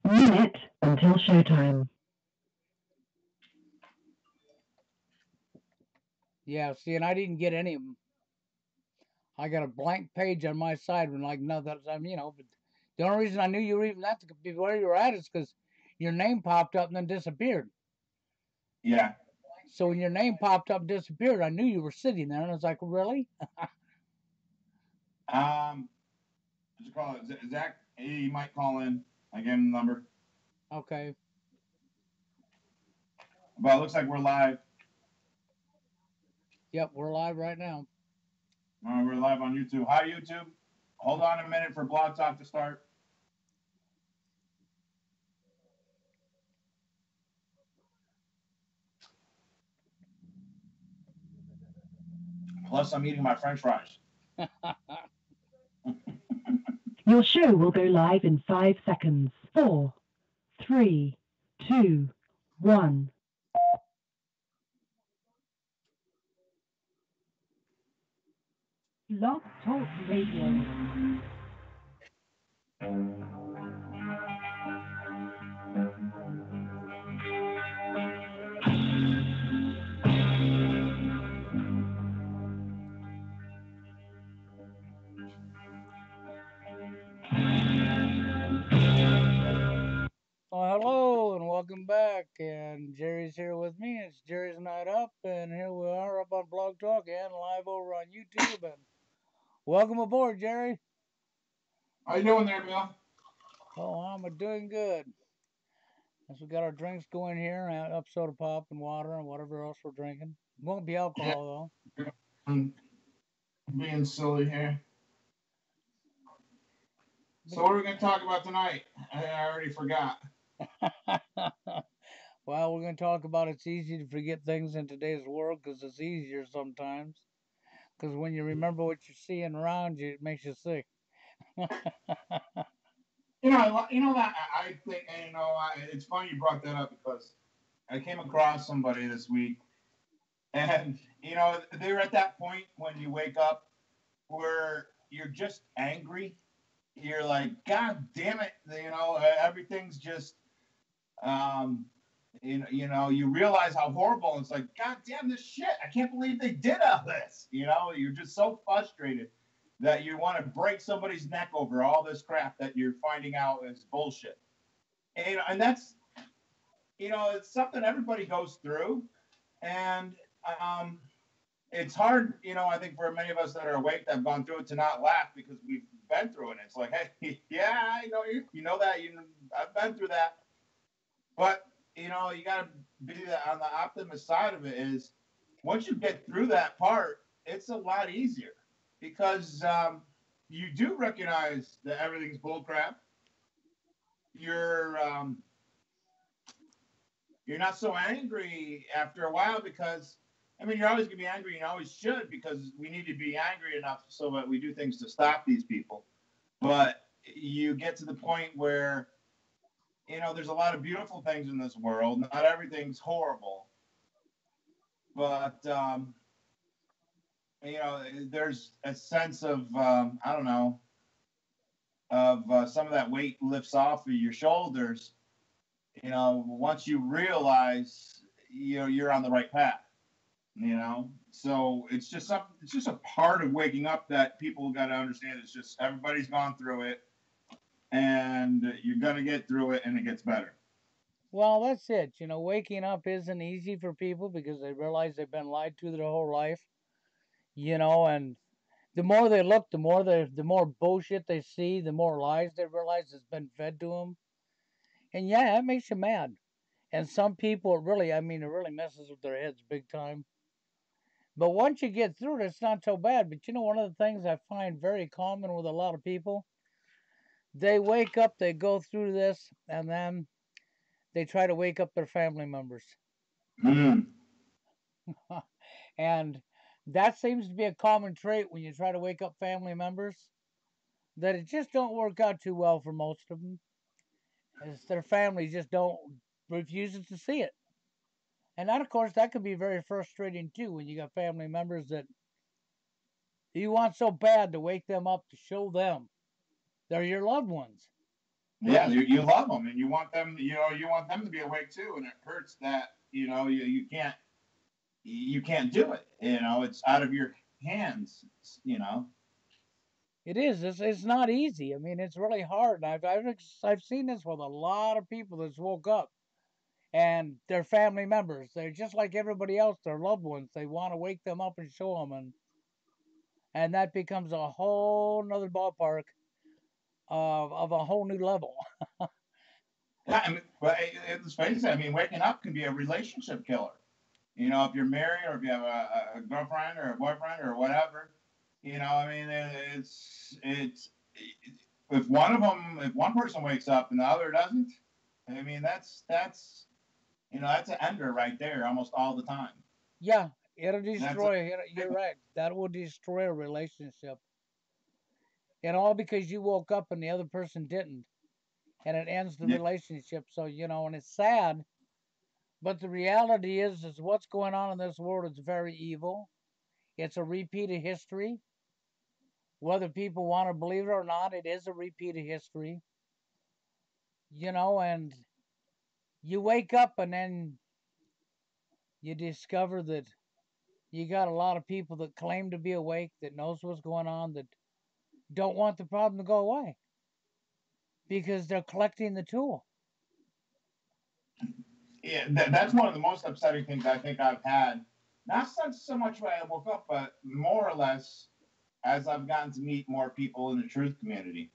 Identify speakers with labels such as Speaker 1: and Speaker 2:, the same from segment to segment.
Speaker 1: Minute until showtime.
Speaker 2: Yeah, see, and I didn't get any of them. I got a blank page on my side when, like, no, that's, but the only reason I knew you were even at where you were at is because your name popped up and then disappeared.
Speaker 3: Yeah.
Speaker 2: So when your name popped up and disappeared, I knew you were sitting there, and I was like, really?
Speaker 3: Just call it Zach. He might call in. I gave him the number.
Speaker 2: Okay.
Speaker 3: But it looks like we're live.
Speaker 2: Yep, we're live right now.
Speaker 3: We're live on YouTube. Hi, YouTube. Hold on a minute for Blog Talk to start. Plus, I'm eating my French fries.
Speaker 1: Your show will go live in 5 seconds. 4, 3, 2, 1. Blog Talk Radio.
Speaker 2: Oh, hello and welcome back. And Jerry's here with me. It's Jerry's Night Up, and here we are up on Blog Talk and live over on YouTube. And welcome aboard, Jerry.
Speaker 3: How you doing there, Bill?
Speaker 2: Oh, I'm doing good. As we got our drinks going here, up soda pop and water and whatever else we're drinking. Won't be alcohol
Speaker 3: though. I'm being silly here. So what are we going to talk about tonight? I already forgot.
Speaker 2: Well, we're going to talk about it's easy to forget things in today's world because it's easier sometimes. Because when you remember what you're seeing around you, it makes you sick.
Speaker 3: You know that I think, it's funny you brought that up because I came across somebody this week, and they're at that point when you wake up where you're just angry. You're like, God damn it! Everything's just, you realize how horrible. It's like, God damn this shit! I can't believe they did all this. You're just so frustrated that you want to break somebody's neck over all this crap that you're finding out is bullshit. And that's, it's something everybody goes through. And it's hard, I think for many of us that are awake that have gone through it to not laugh because we've been through it. It's like, hey, yeah, I know you know that. I've been through that. But, you got to be on the optimist side of it is once you get through that part, it's a lot easier. Because you do recognize that everything's bullcrap. You're not so angry after a while because, you're always going to be angry and you always should because we need to be angry enough so that we do things to stop these people. But you get to the point where, there's a lot of beautiful things in this world. Not everything's horrible. But, there's a sense of, I don't know, of some of that weight lifts off of your shoulders, once you realize, you're on the right path, so it's just a part of waking up that people got to understand. It's just everybody's gone through it and you're going to get through it and it gets better.
Speaker 2: Well, that's it. Waking up isn't easy for people because they realize they've been lied to their whole life, and the more they look, the more bullshit they see, the more lies they realize has been fed to them. And yeah, that makes you mad. And some people, it really messes with their heads big time. But once you get through it, it's not so bad. But one of the things I find very common with a lot of people, they wake up, they go through this, and then they try to wake up their family members. And that seems to be a common trait when you try to wake up family members, that it just don't work out too well for most of them. As their family just refuses to see it. And that, of course, that could be very frustrating too when you got family members that you want so bad to wake them up to show them they're your loved ones.
Speaker 3: Yeah, you love them and you want them, you want them to be awake too. And it hurts that, you can't do it. It's out of your hands,
Speaker 2: It is. It's not easy. I mean, it's really hard. I've seen this with a lot of people that's woke up and their family members. They're just like everybody else. Their loved ones. They want to wake them up and show them, and that becomes a whole nother ballpark of a whole new level.
Speaker 3: Yeah, but let's face it. I mean, waking up can be a relationship killer. If you're married or if you have a girlfriend or a boyfriend or whatever, I mean, it's if one person wakes up and the other doesn't, I mean, that's an ender right there almost all the time.
Speaker 2: Yeah, it'll destroy. You're right. That will destroy a relationship, and all because you woke up and the other person didn't, and it ends the
Speaker 3: Yeah.
Speaker 2: relationship. So and it's sad, but the reality is what's going on in this world is very evil. It's a repeat of history. Whether people want to believe it or not, it is a repeat of history. And you wake up and then you discover that you got a lot of people that claim to be awake, that knows what's going on, that don't want the problem to go away because they're collecting the tool.
Speaker 3: Yeah, that's one of the most upsetting things I think I've had. Not so much when I woke up, but more or less as I've gotten to meet more people in the truth community,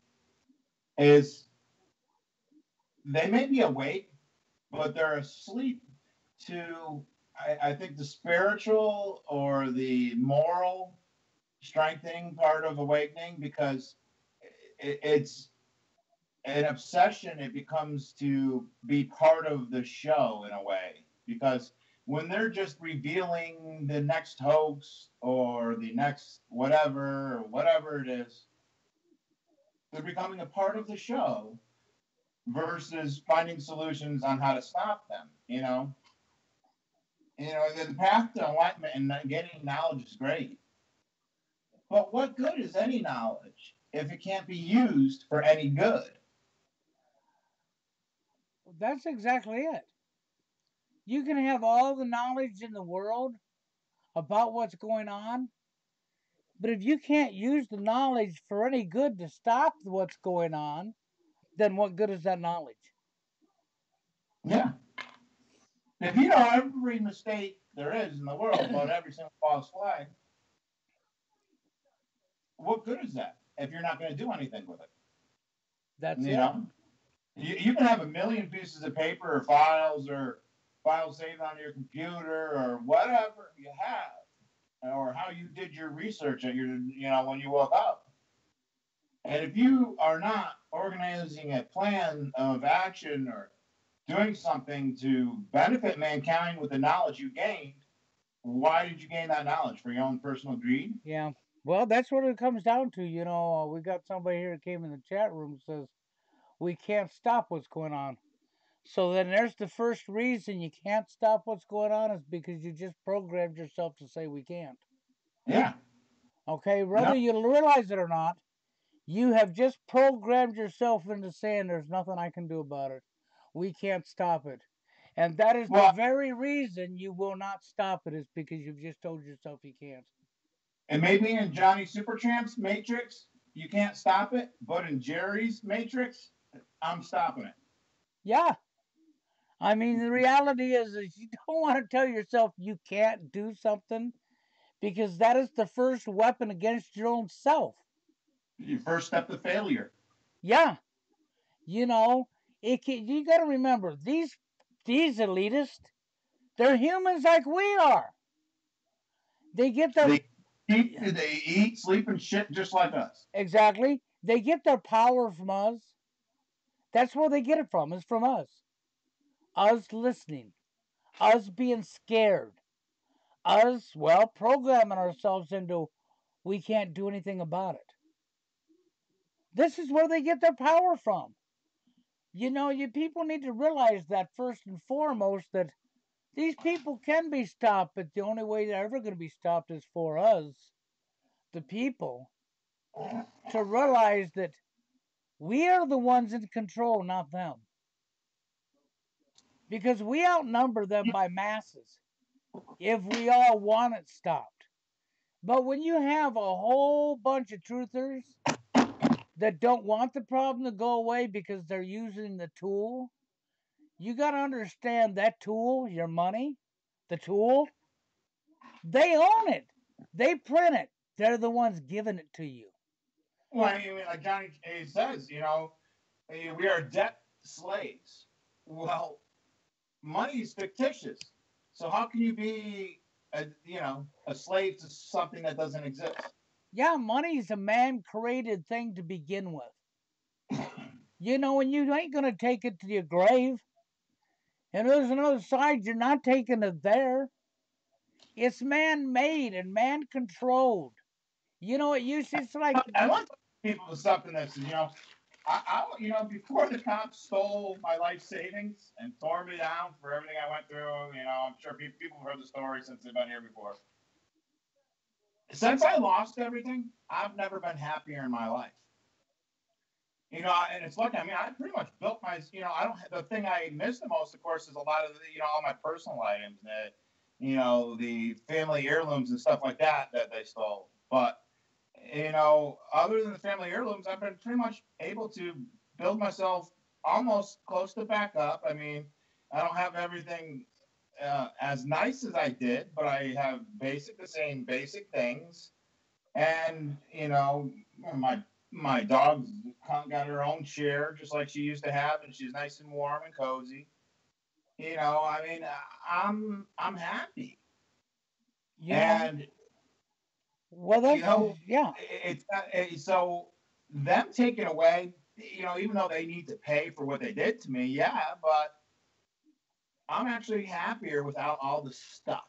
Speaker 3: is they may be awake, but they're asleep to, I think, the spiritual or the moral strengthening part of awakening, because it's an obsession. It becomes to be part of the show in a way, because when they're just revealing the next hoax or the next whatever it is, they're becoming a part of the show versus finding solutions on how to stop them. The path to enlightenment and getting knowledge is great, but what good is any knowledge if it can't be used for any good?
Speaker 2: That's exactly it. You can have all the knowledge in the world about what's going on, but if you can't use the knowledge for any good to stop what's going on, then what good is that knowledge?
Speaker 3: Yeah. If you know every mistake there is in the world about every single false flag, what good is that if you're not going to do anything with it?
Speaker 2: That's
Speaker 3: You
Speaker 2: it.
Speaker 3: know, you can have a million pieces of paper or files saved on your computer or whatever you have, or how you did your research at when you woke up. And if you are not organizing a plan of action or doing something to benefit mankind with the knowledge you gained, why did you gain that knowledge? For your own personal greed?
Speaker 2: Yeah. Well, that's what it comes down to. We got somebody here that came in the chat room says we can't stop what's going on. So then there's the first reason you can't stop what's going on is because you just programmed yourself to say we can't.
Speaker 3: Yeah.
Speaker 2: Okay, whether you realize it or not, you have just programmed yourself into saying there's nothing I can do about it. We can't stop it. And that is the very reason you will not stop it, is because you've just told yourself you can't.
Speaker 3: And maybe in Johnny Supertramp's Matrix, you can't stop it, but in Jerry's Matrix, I'm stopping it.
Speaker 2: Yeah. I mean, the reality is you don't want to tell yourself you can't do something, because that is the first weapon against your own self.
Speaker 3: Your first step to failure.
Speaker 2: Yeah. You got to remember, these elitists, they're humans like we are. They get their...
Speaker 3: They eat, sleep, and shit just like us.
Speaker 2: Exactly. They get their power from us. That's where they get it from, is from us. Us listening. Us being scared. Us, programming ourselves into we can't do anything about it. This is where they get their power from. You people need to realize that first and foremost, that these people can be stopped, but the only way they're ever going to be stopped is for us, the people, to realize that We are the ones in control, not them. Because we outnumber them by masses if we all want it stopped. But when you have a whole bunch of truthers that don't want the problem to go away because they're using the tool, you got to understand that tool, your money, the tool, they own it. They print it. They're the ones giving it to you.
Speaker 3: Well, I mean, like Johnny A says, we are debt slaves. Well, money is fictitious. So how can you be, a slave to something that doesn't exist?
Speaker 2: Yeah, money is a man-created thing to begin with. And you ain't going to take it to your grave. And there's another side, you're not taking it there. It's man-made and man-controlled. It's like...
Speaker 3: I want people to something that's, before the cops stole my life savings and tore me down for everything I went through, I'm sure people have heard the story since they've been here before. Since I lost everything, I've never been happier in my life. And it's lucky. I mean, I pretty much built my, I don't, the thing I miss the most, of course, is a lot of all my personal items that, the family heirlooms and stuff like that they stole. But, other than the family heirlooms, I've been pretty much able to build myself almost close to back up. I mean, I don't have everything as nice as I did, but I have the same basic things. And, my dog's got her own chair, just like she used to have, and she's nice and warm and cozy. I mean, I'm happy. And
Speaker 2: well, that's, yeah.
Speaker 3: So them taking away, even though they need to pay for what they did to me, yeah, but I'm actually happier without all the stuff.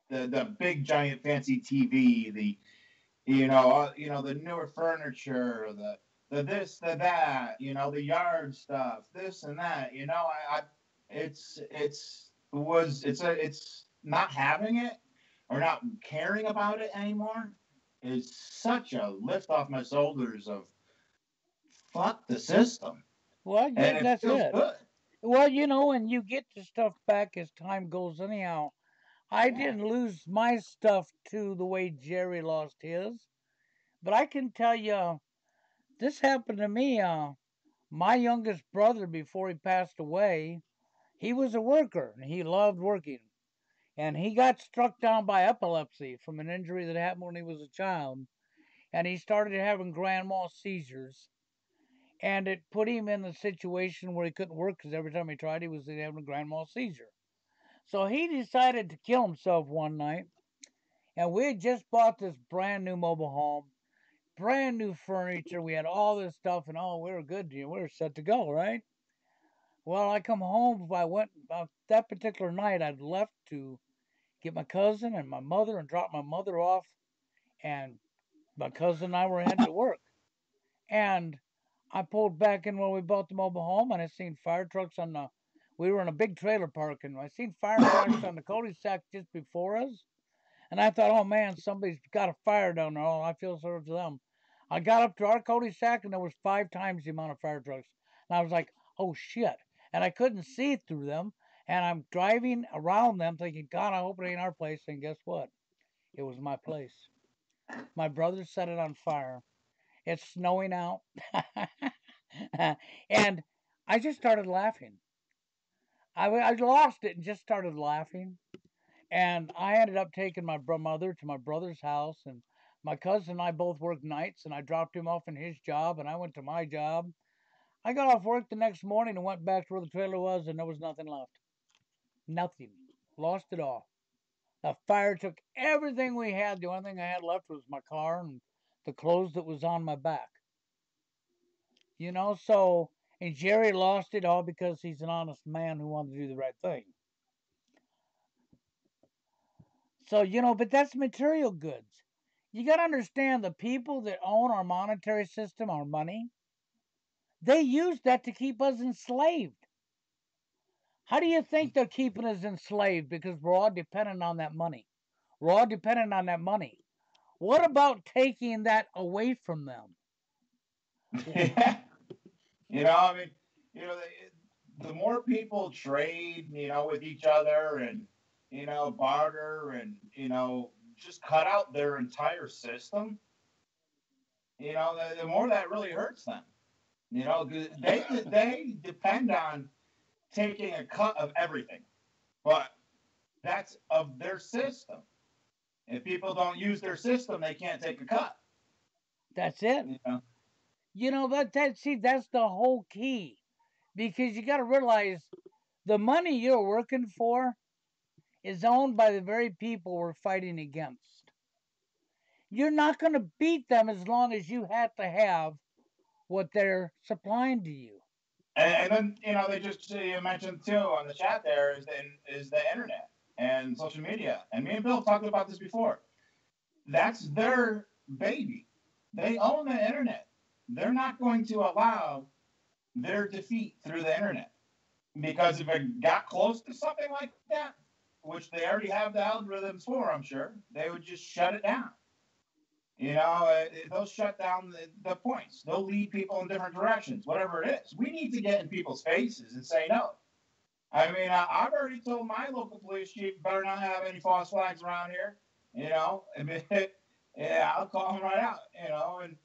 Speaker 3: The big giant fancy TV, the the newer furniture, the this, the that, the yard stuff, this and that. It's not having it or not caring about it anymore is such a lift off my shoulders of fuck the system.
Speaker 2: Well, yeah,
Speaker 3: And it
Speaker 2: that's
Speaker 3: feels
Speaker 2: it.
Speaker 3: good.
Speaker 2: Well, and you get the stuff back as time goes anyhow. I didn't lose my stuff to the way Jerry lost his. But I can tell you, this happened to me. My youngest brother, before he passed away, he was a worker and he loved working. And he got struck down by epilepsy from an injury that happened when he was a child. And he started having grand mal seizures. And it put him in a situation where he couldn't work because every time he tried, he was having a grand mal seizure. So he decided to kill himself one night. And we had just bought this brand new mobile home, brand new furniture. We had all this stuff, and we were good. We were set to go, right? Well, I come home. I went that particular night. I'd left to get my cousin and my mother and drop my mother off, and my cousin and I were heading to work. And I pulled back in when we bought the mobile home, and I seen fire trucks on the. We were in a big trailer park, and I seen fire trucks on the cul-de-sac just before us. And I thought, oh man, somebody's got a fire down there. Oh, I feel sorry for them. I got up to our cul-de-sac, and there was 5 times the amount of fire trucks. And I was like, oh shit. And I couldn't see through them. And I'm driving around them thinking, God, I hope it ain't our place. And guess what? It was my place. My brother set it on fire. It's snowing out. And I just started laughing. I lost it and just started laughing. And I ended up taking my mother to my brother's house, and my cousin and I both worked nights, and I dropped him off in his job, and I went to my job. I got off work the next morning and went back to where the trailer was, and there was nothing left. Nothing. Lost it all. The fire took everything we had. The only thing I had left was my car and the clothes that was on my back. So, and Jerry lost it all because he's an honest man who wanted to do the right thing. So, but that's material goods. You got to understand the people that own our monetary system, our money, they use that to keep us enslaved. How do you think they're keeping us enslaved? Because we're all dependent on that money. We're all dependent on that money. What about taking that away from them?
Speaker 3: Yeah. I mean, the more people trade, with each other and, barter and, just cut out their entire system, the more that really hurts them. 'Cause they depend on taking a cut of everything, but that's of their system. If people don't use their system, they can't take a cut.
Speaker 2: That's it.
Speaker 3: You know,
Speaker 2: That's the whole key. Because you got to realize the money you're working for is owned by the very people we're fighting against. You're not going to beat them as long as you have to have what they're supplying to you.
Speaker 3: and then they just you mentioned too on the chat there is the internet and social media. And me and Bill talked about this before. That's their baby. They own the internet. They're not going to allow their defeat through the internet. Because if it got close to something like that, which they already have the algorithms for, I'm sure, they would just shut it down. They'll shut down the points. They'll lead people in different directions, whatever it is. We need to get in people's faces and say no. I mean, I've already told my local police chief better not have any false flags around here. I mean, yeah, I'll call him right out. And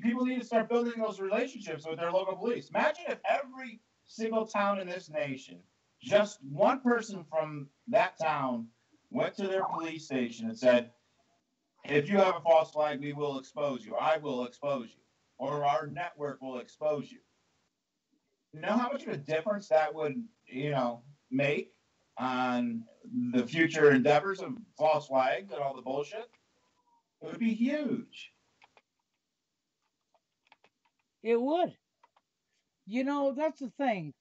Speaker 3: people need to start building those relationships with their local police. Imagine if every single town in this nation, just one person from that town went to their police station and said, if you have a false flag, we will expose you. I will expose you. Or our network will expose you. You know how much of a difference that would, make on the future endeavors of false flags and all the bullshit? It would be huge.
Speaker 2: It would. That's the thing.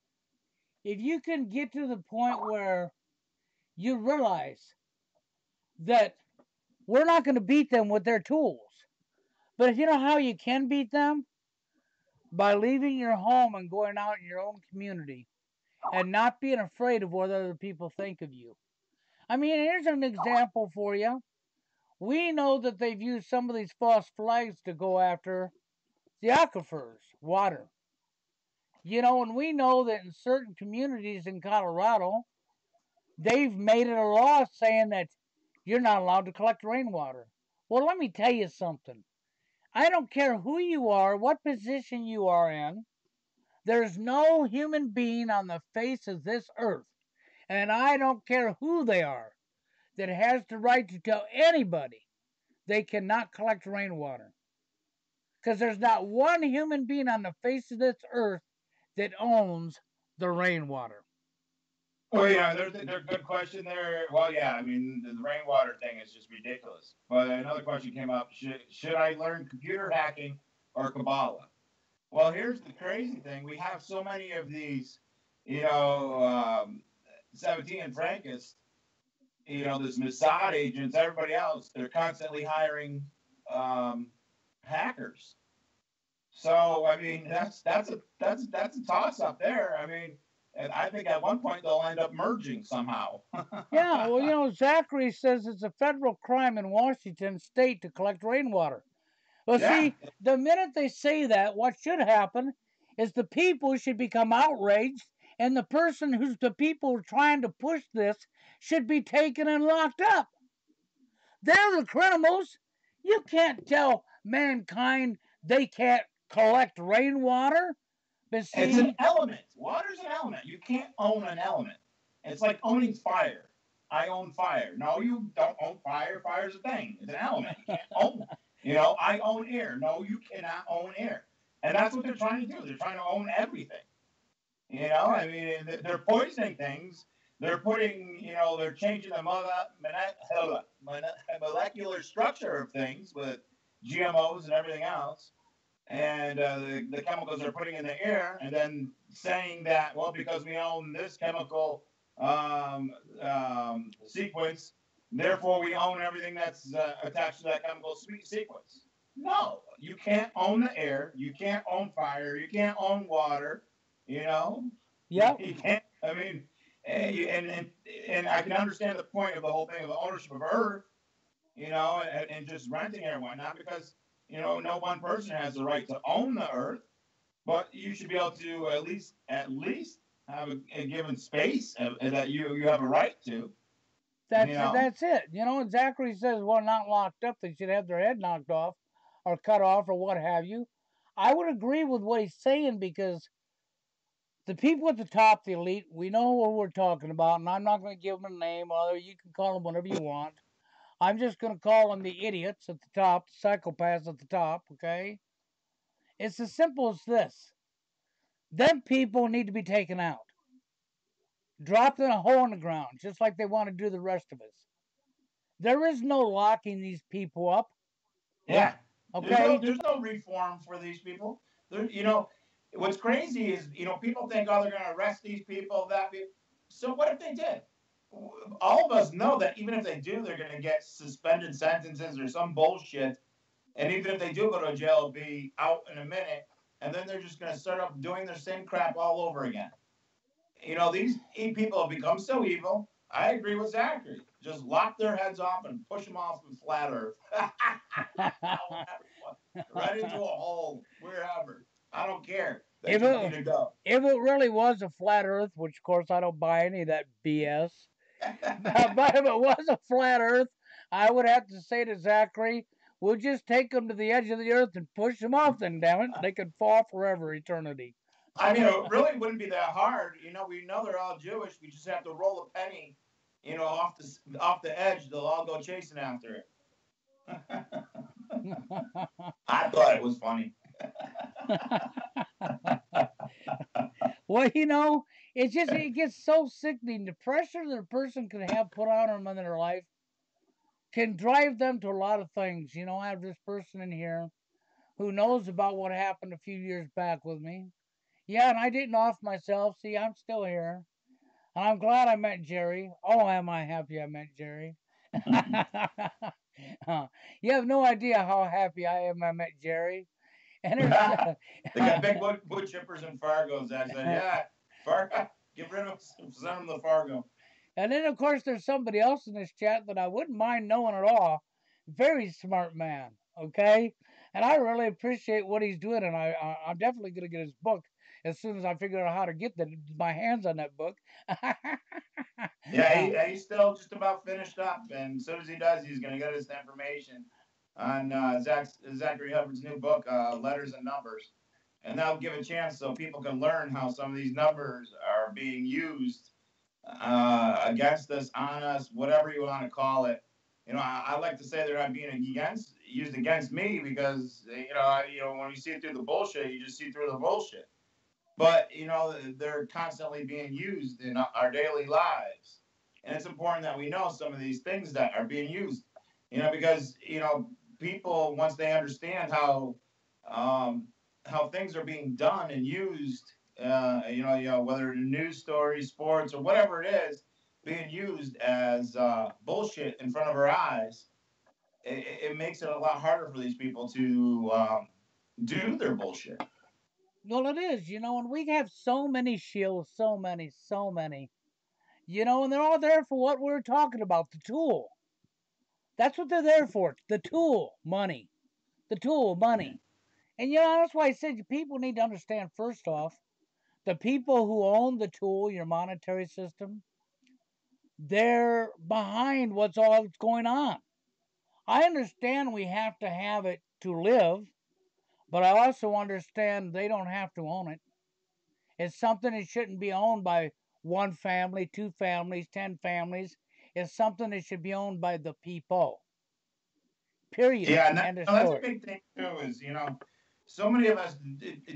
Speaker 2: If you can get to the point where you realize that we're not going to beat them with their tools, but if you know how you can beat them, by leaving your home and going out in your own community and not being afraid of what other people think of you. I mean, here's an example for you. We know that they've used some of these false flags to go after the aquifers, water. And we know that in certain communities in Colorado, they've made it a law saying that you're not allowed to collect rainwater. Well, let me tell you something. I don't care who you are, what position you are in, there's no human being on the face of this earth, and I don't care who they are, that has the right to tell anybody they cannot collect rainwater. Because there's not one human being on the face of this earth that owns the rainwater.
Speaker 3: Oh yeah, there's a good question there. Well, yeah, I mean the rainwater thing is just ridiculous. But another question came up: should I learn computer hacking or Kabbalah? Well, here's the crazy thing: we have so many of these, you know, 17 and Frankist, this Mossad agents, everybody else. They're constantly hiring hackers. So I mean, that's a toss up there. I mean, and I think at one point they'll end up merging somehow.
Speaker 2: Yeah, well, Zachary says it's a federal crime in Washington state to collect rainwater. Well,
Speaker 3: Yeah,
Speaker 2: see, the minute they say that, what should happen is the people should become outraged, and the person who's the people trying to push this should be taken and locked up. They're the criminals. You can't tell mankind they can't collect rainwater. But
Speaker 3: it's
Speaker 2: see,
Speaker 3: an element. Water's an element. You can't own an element. It's like owning fire. I own fire. No, you don't own fire. Fire's a thing. It's an element. You can't own. I own air. No, you cannot own air. And that's what they're trying to do. They're trying to own everything. I mean, they're poisoning things. They're putting, they're changing the molecular structure of things with GMOs and everything else. And the chemicals they're putting in the air, and then saying that, well, because we own this chemical sequence, therefore we own everything that's attached to that chemical sequence. No, you can't own the air. You can't own fire. You can't own water. You know,
Speaker 2: yep,
Speaker 3: you can't. I mean, and I can understand the point of the whole thing of the ownership of Earth. And just renting it and whatnot because no one person has the right to own the earth, but you should be able to at least have a given space that you have a right to.
Speaker 2: That's it. And Zachary says, well, not locked up. They should have their head knocked off or cut off or what have you. I would agree with what he's saying because the people at the top, the elite, we know what we're talking about, and I'm not going to give them a name, although you can call them whatever you want. I'm just going to call them the idiots at the top, the psychopaths at the top, okay? It's as simple as this. Them people need to be taken out, dropped in a hole in the ground, just like they want to do the rest of us. There is no locking these people up.
Speaker 3: Yeah.
Speaker 2: Okay.
Speaker 3: There's no reform for these people. What's crazy is, people think, oh, they're going to arrest these people, So what if they did? All of us know that even if they do, they're going to get suspended sentences or some bullshit. And even if they do go to jail, it'll be out in a minute. And then they're just going to start up doing their same crap all over again. These people have become so evil. I agree with Zachary. Just lock their heads off and push them off the flat earth. Right into a hole, wherever. I don't care. They just need to go.
Speaker 2: If it really was a flat earth, which of course I don't buy any of that BS, but if it was a flat earth, I would have to say to Zachary, we'll just take them to the edge of the earth and push them off then, damn it. They could fall forever, eternity.
Speaker 3: I mean, it really wouldn't be that hard. We know they're all Jewish. We just have to roll a penny, off the edge. They'll all go chasing after it. I thought it was funny.
Speaker 2: Well, it gets so sickening. The pressure that a person can have put on them in their life can drive them to a lot of things. I have this person in here who knows about what happened a few years back with me. Yeah, and I didn't off myself. See, I'm still here. And I'm glad I met Jerry. Oh, am I happy I met Jerry? You have no idea how happy I am I met Jerry. And
Speaker 3: they got big wood chippers in Fargo, Zach said. Yeah, Fargo, get rid of them, send them to Fargo.
Speaker 2: And then, of course, there's somebody else in this chat that I wouldn't mind knowing at all. Very smart man, okay? And I really appreciate what he's doing, and I'm definitely going to get his book as soon as I figure out how to get my hands on that book.
Speaker 3: Yeah, he's still just about finished up, and as soon as he does, he's going to get us the information on Zachary Hubbard's new book, Letters and Numbers. And that'll give a chance so people can learn how some of these numbers are being used against us, on us, whatever you want to call it. I like to say they're not being used against me because, when you see through the bullshit, you just see through the bullshit. But, they're constantly being used in our daily lives. And it's important that we know some of these things that are being used, because, people, once they understand how things are being done and used, whether in news stories, sports, or whatever it is, being used as bullshit in front of our eyes, it makes it a lot harder for these people to do their bullshit.
Speaker 2: Well, it is, and we have so many shields, so many, and they're all there for what we're talking about, the tool. That's what they're there for, the tool, money. The tool, money. And, that's why I said people need to understand, first off, the people who own the tool, your monetary system, they're behind what's all that's going on. I understand we have to have it to live, but I also understand they don't have to own it. It's something that shouldn't be owned by one family, two families, 10 families. It's something that should be owned by the people. Period.
Speaker 3: Yeah, and that's a big thing too. Is so many of us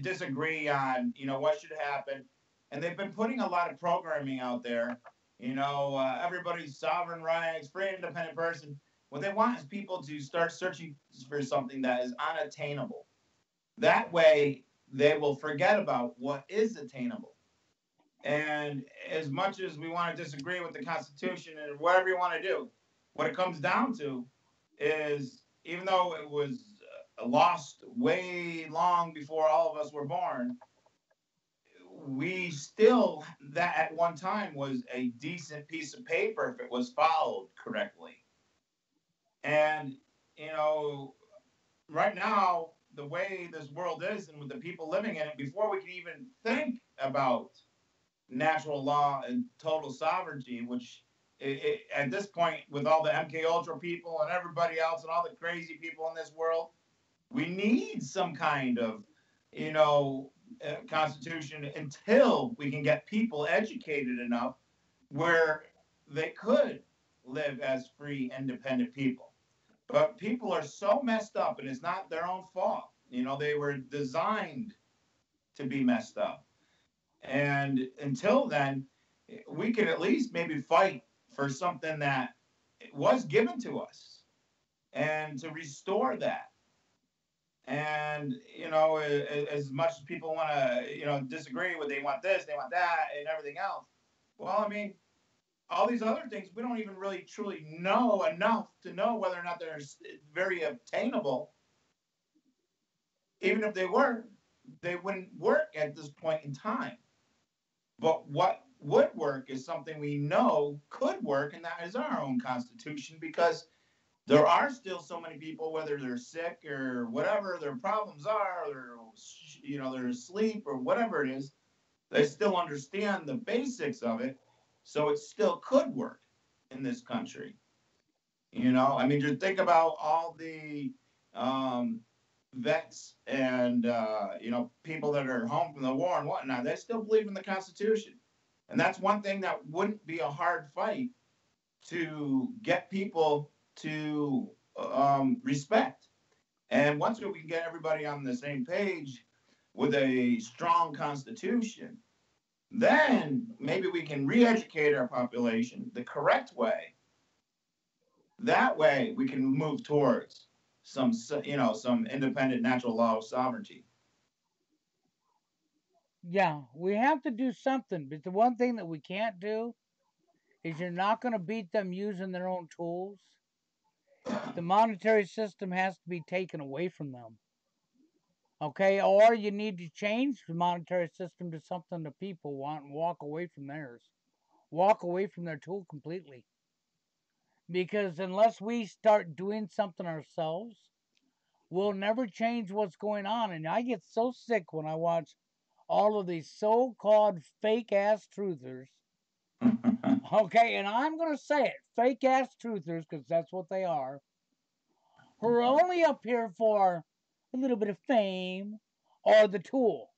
Speaker 3: disagree on what should happen, and they've been putting a lot of programming out there. Everybody's sovereign rights, free and independent person. What they want is people to start searching for something that is unattainable. That way, they will forget about what is attainable. And as much as we want to disagree with the Constitution and whatever you want to do, what it comes down to is, even though it was lost way long before all of us were born, we still, that at one time was a decent piece of paper if it was followed correctly. And, right now, the way this world is and with the people living in it, before we can even think about natural law and total sovereignty, which at this point, with all the MK Ultra people and everybody else and all the crazy people in this world, we need some kind of, you know, constitution until we can get people educated enough where they could live as free, independent people. But people are so messed up, and it's not their own fault. You know, they were designed to be messed up. And until then, we could at least maybe fight for something that was given to us and to restore that. And, you know, as much as people want to, you know, disagree with they want this, they want that, and everything else. Well, I mean, all these other things, we don't even really truly know enough to know whether or not they're very obtainable. Even if they were, they wouldn't work at this point in time. But what would work is something we know could work, and that is our own Constitution, because there are still so many people, whether they're sick or whatever their problems are, or you know they're asleep or whatever it is, they still understand the basics of it, so it still could work in this country. You know, I mean, just think about all the um, vets and you know people that are home from the war and whatnot. They still believe in the Constitution, and that's one thing that wouldn't be a hard fight to get people to respect. And once we can get everybody on the same page with a strong Constitution, then maybe we can re-educate our population the correct way. That way, we can move towards some, you know, some independent natural law of sovereignty.
Speaker 2: Yeah, we have to do something, but the one thing that we can't do is you're not going to beat them using their own tools. The monetary system has to be taken away from them. Okay, or you need to change the monetary system to something the people want and walk away from theirs. Walk away from their tool completely. Because unless we start doing something ourselves, we'll never change what's going on. And I get so sick when I watch all of these so called fake ass truthers. Okay, and I'm going to say it fake ass truthers because that's what they are, who are only up here for a little bit of fame or the tool.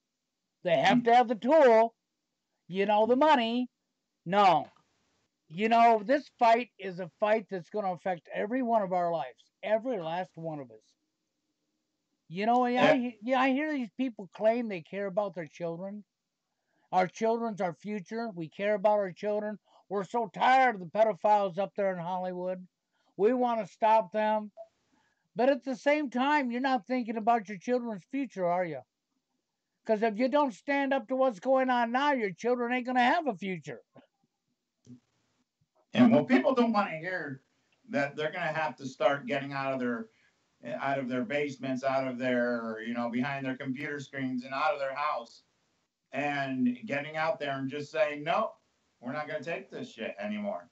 Speaker 2: They have to have the tool, you know, the money. No. You know, this fight is a fight that's going to affect every one of our lives, every last one of us. You know,
Speaker 3: Yeah,
Speaker 2: I hear these people claim they care about their children. Our children's our future. We care about our children. We're so tired of the pedophiles up there in Hollywood. We want to stop them. But at the same time, you're not thinking about your children's future, are you? Because if you don't stand up to what's going on now, your children ain't going to have a future.
Speaker 3: and well, people don't want to hear that they're going to have to start getting out of their basements, out of their, you know, behind their computer screens and out of their house and getting out there and just saying, no, we're not going to take this shit anymore.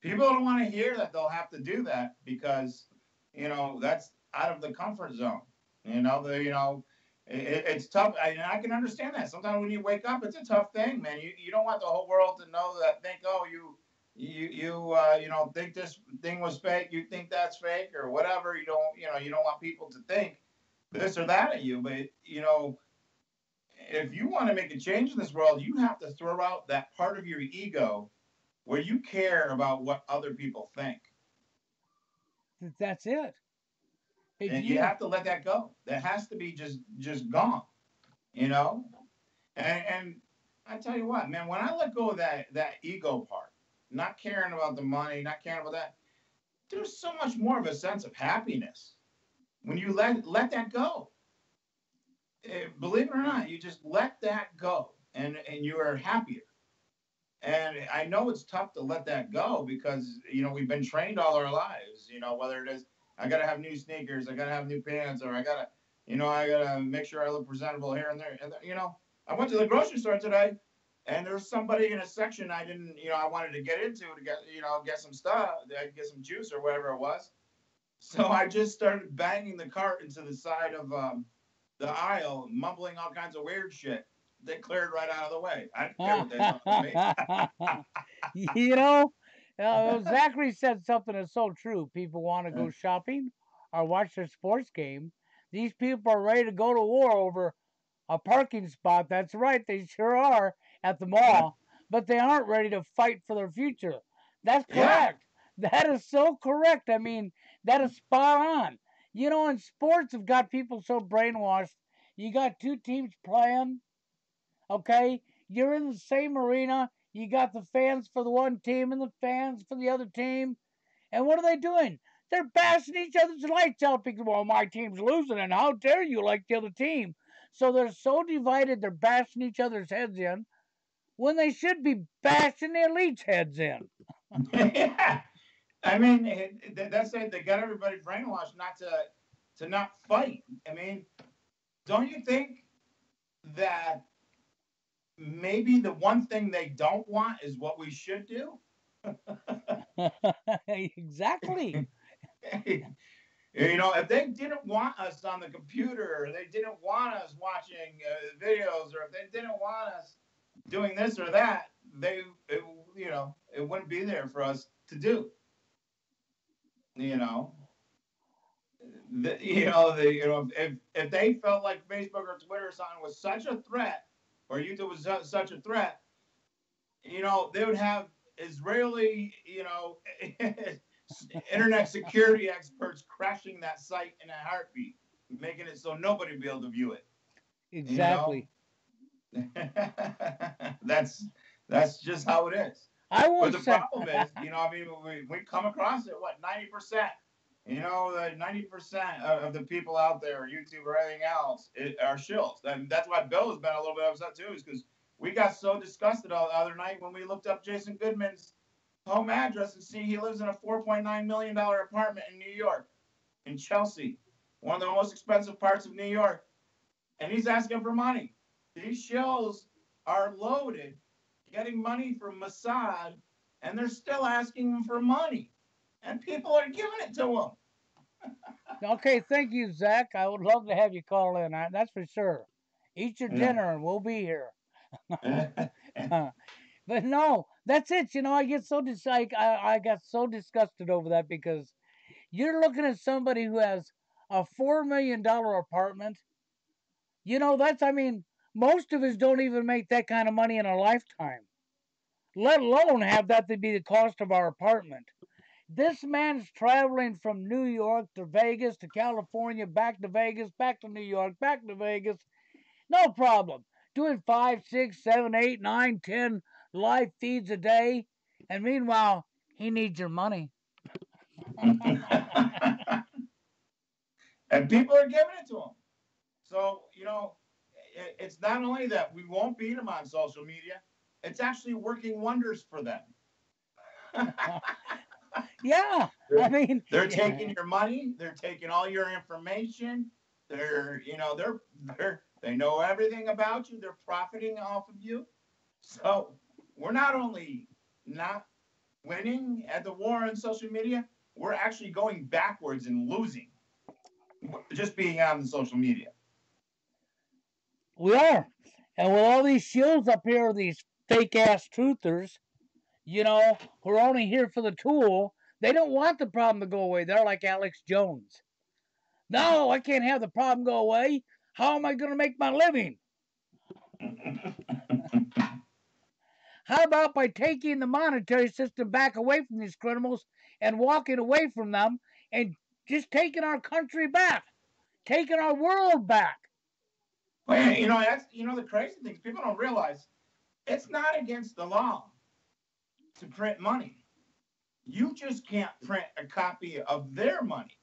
Speaker 3: People don't want to hear that they'll have to do that because, you know, that's out of the comfort zone. You know, it's tough. I can understand that. Sometimes when you wake up, it's a tough thing, man. You don't want the whole world to know that, think, oh, you know, think this thing was fake. You think that's fake or whatever. You don't want people to think this or that of you. But, you know, if you want to make a change in this world, you have to throw out that part of your ego where you care about what other people think.
Speaker 2: That's it. If
Speaker 3: And you
Speaker 2: you,
Speaker 3: have to let that go. That has to be just gone, you know? And I tell you what, man, when I let go of that ego part, not caring about the money, not caring about that, there's so much more of a sense of happiness when you let that go. Believe it or not, you just let that go, and you are happier. And I know it's tough to let that go because, you know, we've been trained all our lives, you know, whether it is, I got to have new sneakers, I got to have new pants, or I got to make sure I look presentable here and there. And, you know, I went to the grocery store today and there's somebody in a section I didn't, you know, I wanted to get into to get, you know, get some stuff, get some juice or whatever it was. So I just started banging the cart into the side of the aisle, mumbling all kinds of weird shit. They cleared right out of the way. I didn't care what they thought of me.
Speaker 2: You know, Zachary said something that's so true. People want to go shopping or watch their sports game. These people are ready to go to war over a parking spot. That's right, they sure are at the mall, but they aren't ready to fight for their future. That's
Speaker 3: Yeah.
Speaker 2: correct. That is so correct. I mean, that is spot on. You know, and sports have got people so brainwashed. You got two teams playing, okay? You're in the same arena. You got the fans for the one team and the fans for the other team. And what are they doing? They're bashing each other's lights out because, well, my team's losing, and how dare you like the other team? So they're so divided, they're bashing each other's heads in when they should be bashing the elite's heads in.
Speaker 3: Yeah. I mean, that's it. They got everybody brainwashed not to not fight. I mean, don't you think that maybe the one thing they don't want is what we should do?
Speaker 2: Exactly.
Speaker 3: You know, if they didn't want us on the computer, or they didn't want us watching videos, or if they didn't want us doing this or that, it, you know, it wouldn't be there for us to do. You know, if they felt like Facebook or Twitter or something was such a threat, or YouTube was such a threat, you know, they would have Israeli, you know, internet security experts crashing that site in a heartbeat, making it so nobody would be able to view it. You know,
Speaker 2: Exactly.
Speaker 3: that's that's just how it is.
Speaker 2: I
Speaker 3: But
Speaker 2: won't
Speaker 3: the
Speaker 2: say.
Speaker 3: problem is, you know, I mean, we come across it, what, 90%? You know, 90% of the people out there, YouTube or anything else, are shills. And that's why Bill has been a little bit upset too, is because we got so disgusted the other night when we looked up Jason Goodman's home address and see he lives in a $4.9 million apartment in New York, in Chelsea, one of the most expensive parts of New York. And he's asking for money. These shills are loaded, getting money from Mossad, and they're still asking him for money. And people are giving it to him.
Speaker 2: Okay, thank you, Zach. I would love to have you call in. That's for sure. Eat your
Speaker 3: Yeah.
Speaker 2: dinner and we'll be here. But no, that's it. You know, I get so I got so disgusted over that because you're looking at somebody who has a $4 million apartment. You know, that's I mean, most of us don't even make that kind of money in a lifetime, let alone have that to be the cost of our apartment. This man's traveling from New York to Vegas to California, back to Vegas, back to New York, back to Vegas. No problem. Doing 5, 6, 7, 8, 9, 10 live feeds a day. And meanwhile, he needs your money.
Speaker 3: And people are giving it to him. So, you know, it's not only that we won't beat them on social media, it's actually working wonders for them.
Speaker 2: Yeah, I mean,
Speaker 3: They're taking your money, they're taking all your information. They know everything about you. They're profiting off of you. So we're not only not winning at the war on social media, we're actually going backwards and losing just being on the social media.
Speaker 2: we are. And with all these shields up here, these fake ass truthers, you know, who are only here for the tool, they don't want the problem to go away. They're like Alex Jones. No, I can't have the problem go away. How am I going to make my living? How about by taking the monetary system back away from these criminals and walking away from them and just taking our country back, taking our world back?
Speaker 3: Well, the crazy things people don't realize. It's not against the law to print money. You just can't print a copy of their money.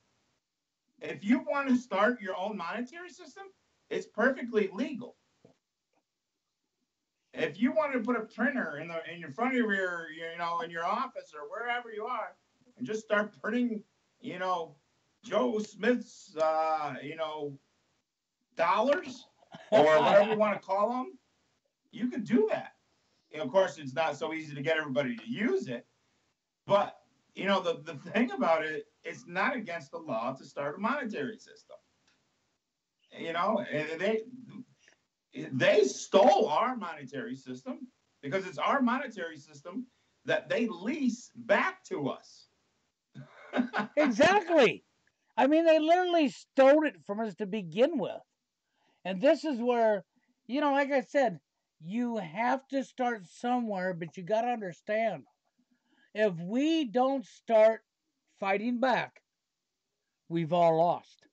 Speaker 3: If you want to start your own monetary system, it's perfectly legal. If you wanted to put a printer in your front of in your office or wherever you are, and just start printing, you know, Joe Smith's, dollars or whatever you want to call them, you could do that. Of course, it's not so easy to get everybody to use it, but the thing about it, it's not against the law to start a monetary system. And they stole our monetary system because it's our monetary system that they lease back to us.
Speaker 2: Exactly. I mean, they literally stole it from us to begin with. And this is where, like I said, you have to start somewhere, but you got to understand if we don't start fighting back, we've all lost.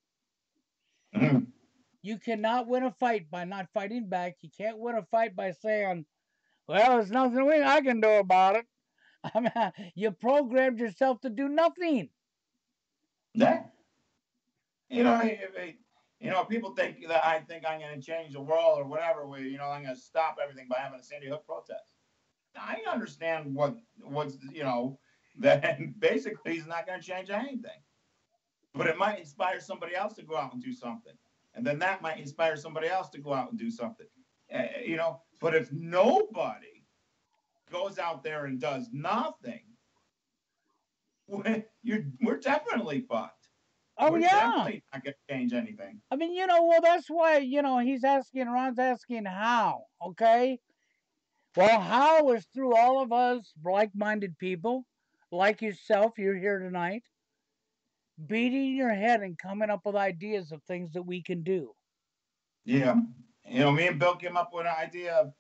Speaker 2: You cannot win a fight by not fighting back. You can't win a fight by saying, well, there's nothing I can do about it. I mean, you programmed yourself to do nothing.
Speaker 3: Yeah. People think that I think I'm going to change the world or whatever. I'm going to stop everything by having a Sandy Hook protest. I understand what's that basically he's not going to change anything, but it might inspire somebody else to go out and do something, and then that might inspire somebody else to go out and do something. But if nobody goes out there and does nothing, we're definitely fucked.
Speaker 2: Oh,
Speaker 3: we're
Speaker 2: yeah.
Speaker 3: definitely not going to change anything.
Speaker 2: I mean, well, that's why, Ron's asking how, okay? Well, how is through all of us like minded people, like yourself, you're here tonight, beating your head and coming up with ideas of things that we can do.
Speaker 3: Yeah. Me and Bill came up with an idea of,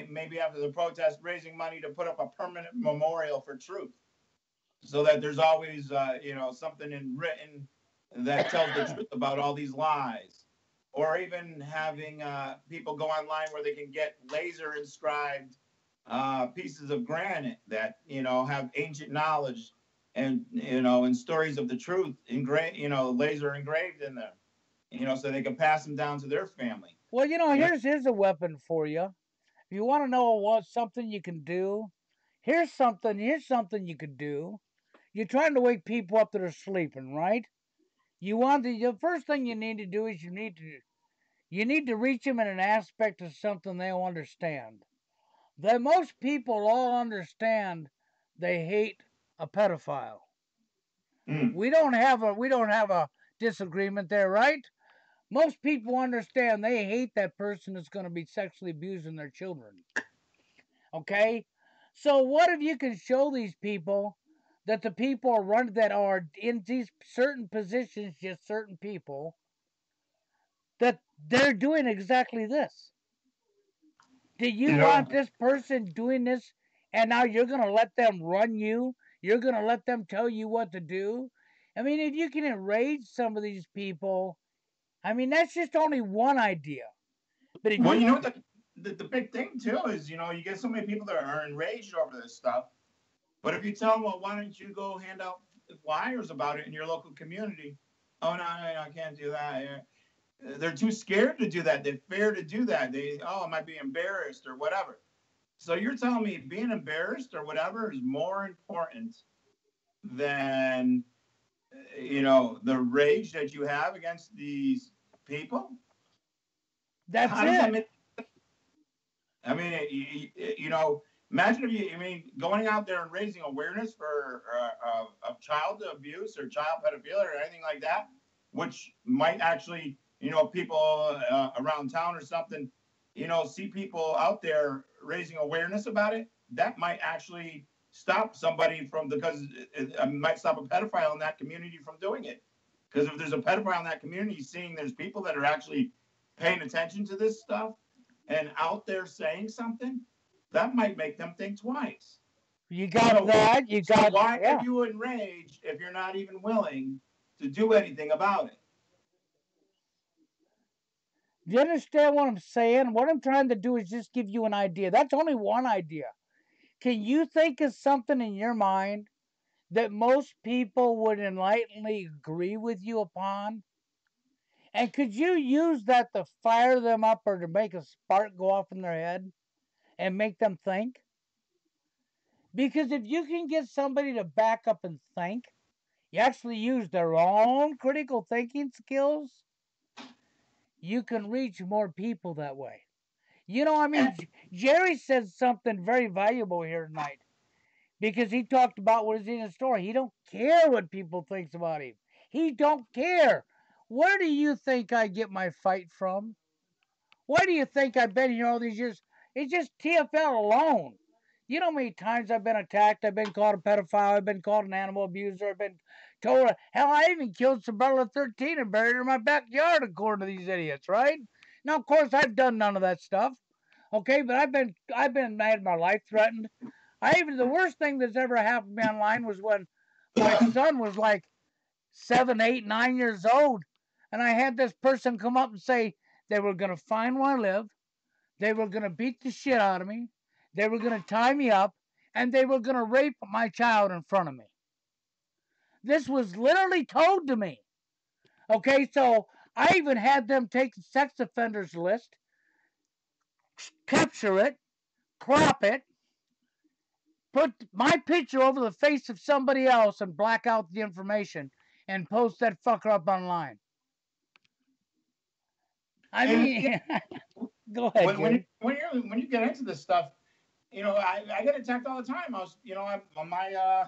Speaker 3: maybe after the protest, raising money to put up a permanent memorial for truth, so that there's always, something in written that tells the truth about all these lies, or even having people go online where they can get laser inscribed pieces of granite that have ancient knowledge and stories of the truth laser engraved in them, so they can pass them down to their family.
Speaker 2: Well, here's a weapon for you. If you want to know what something you can do, here's something you could do. You're trying to wake people up that are sleeping, right? The first thing you need to do is you need to reach them in an aspect of something they'll understand. That most people all understand they hate a pedophile. We don't have a disagreement there, right? Most people understand they hate that person that's going to be sexually abusing their children. Okay? So what if you can show these people that the people that are in these certain positions, just certain people, that they're doing exactly this? Do you want this person doing this and now you're going to let them run you? You're going to let them tell you what to do? I mean, if you can enrage some of these people, I mean, that's just only one idea. But if
Speaker 3: Well, you know what the big thing too is, you get so many people that are enraged over this stuff. But if you tell them, well, why don't you go hand out flyers about it in your local community? Oh, no, I can't do that. They're too scared to do that. They're fear to do that. I might be embarrassed or whatever. So you're telling me being embarrassed or whatever is more important than, the rage that you have against these people?
Speaker 2: That's
Speaker 3: How
Speaker 2: it.
Speaker 3: Does that make, I mean, imagine going out there and raising awareness for of child abuse or child pedophilia or anything like that, which might actually, people around town or something, see people out there raising awareness about it. That might actually stop somebody because it might stop a pedophile in that community from doing it. Because if there's a pedophile in that community, seeing there's people that are actually paying attention to this stuff and out there saying something, that might make them think twice.
Speaker 2: You got that.
Speaker 3: So why are you enraged if you're not even willing to do anything about it?
Speaker 2: Do you understand what I'm saying? What I'm trying to do is just give you an idea. That's only one idea. Can you think of something in your mind that most people would enlighteningly agree with you upon? And could you use that to fire them up or to make a spark go off in their head and make them think? Because if you can get somebody to back up and think, you actually use their own critical thinking skills, you can reach more people that way. I mean, Jerry said something very valuable here tonight. because he talked about what is in his story. He don't care what people thinks about him. He don't care. Where do you think I get my fight from? Why do you think I've been here all these years? It's just TFL alone. You know how many times I've been attacked? I've been called a pedophile. I've been called an animal abuser. I've been told, hell, I even killed Sabrella 13 and buried her in my backyard, according to these idiots, right? Now, of course, I've done none of that stuff. Okay, but I had my life threatened. The worst thing that's ever happened to me online was when my son was like 7, 8, 9 years old, and I had this person come up and say they were going to find where I live, they were going to beat the shit out of me, they were going to tie me up, and they were going to rape my child in front of me. This was literally told to me. Okay, so I even had them take the sex offenders list, capture it, crop it, put my picture over the face of somebody else and black out the information and post that fucker up online. I mean, go ahead,
Speaker 3: when you get into this stuff, I get attacked all the time. I was, on my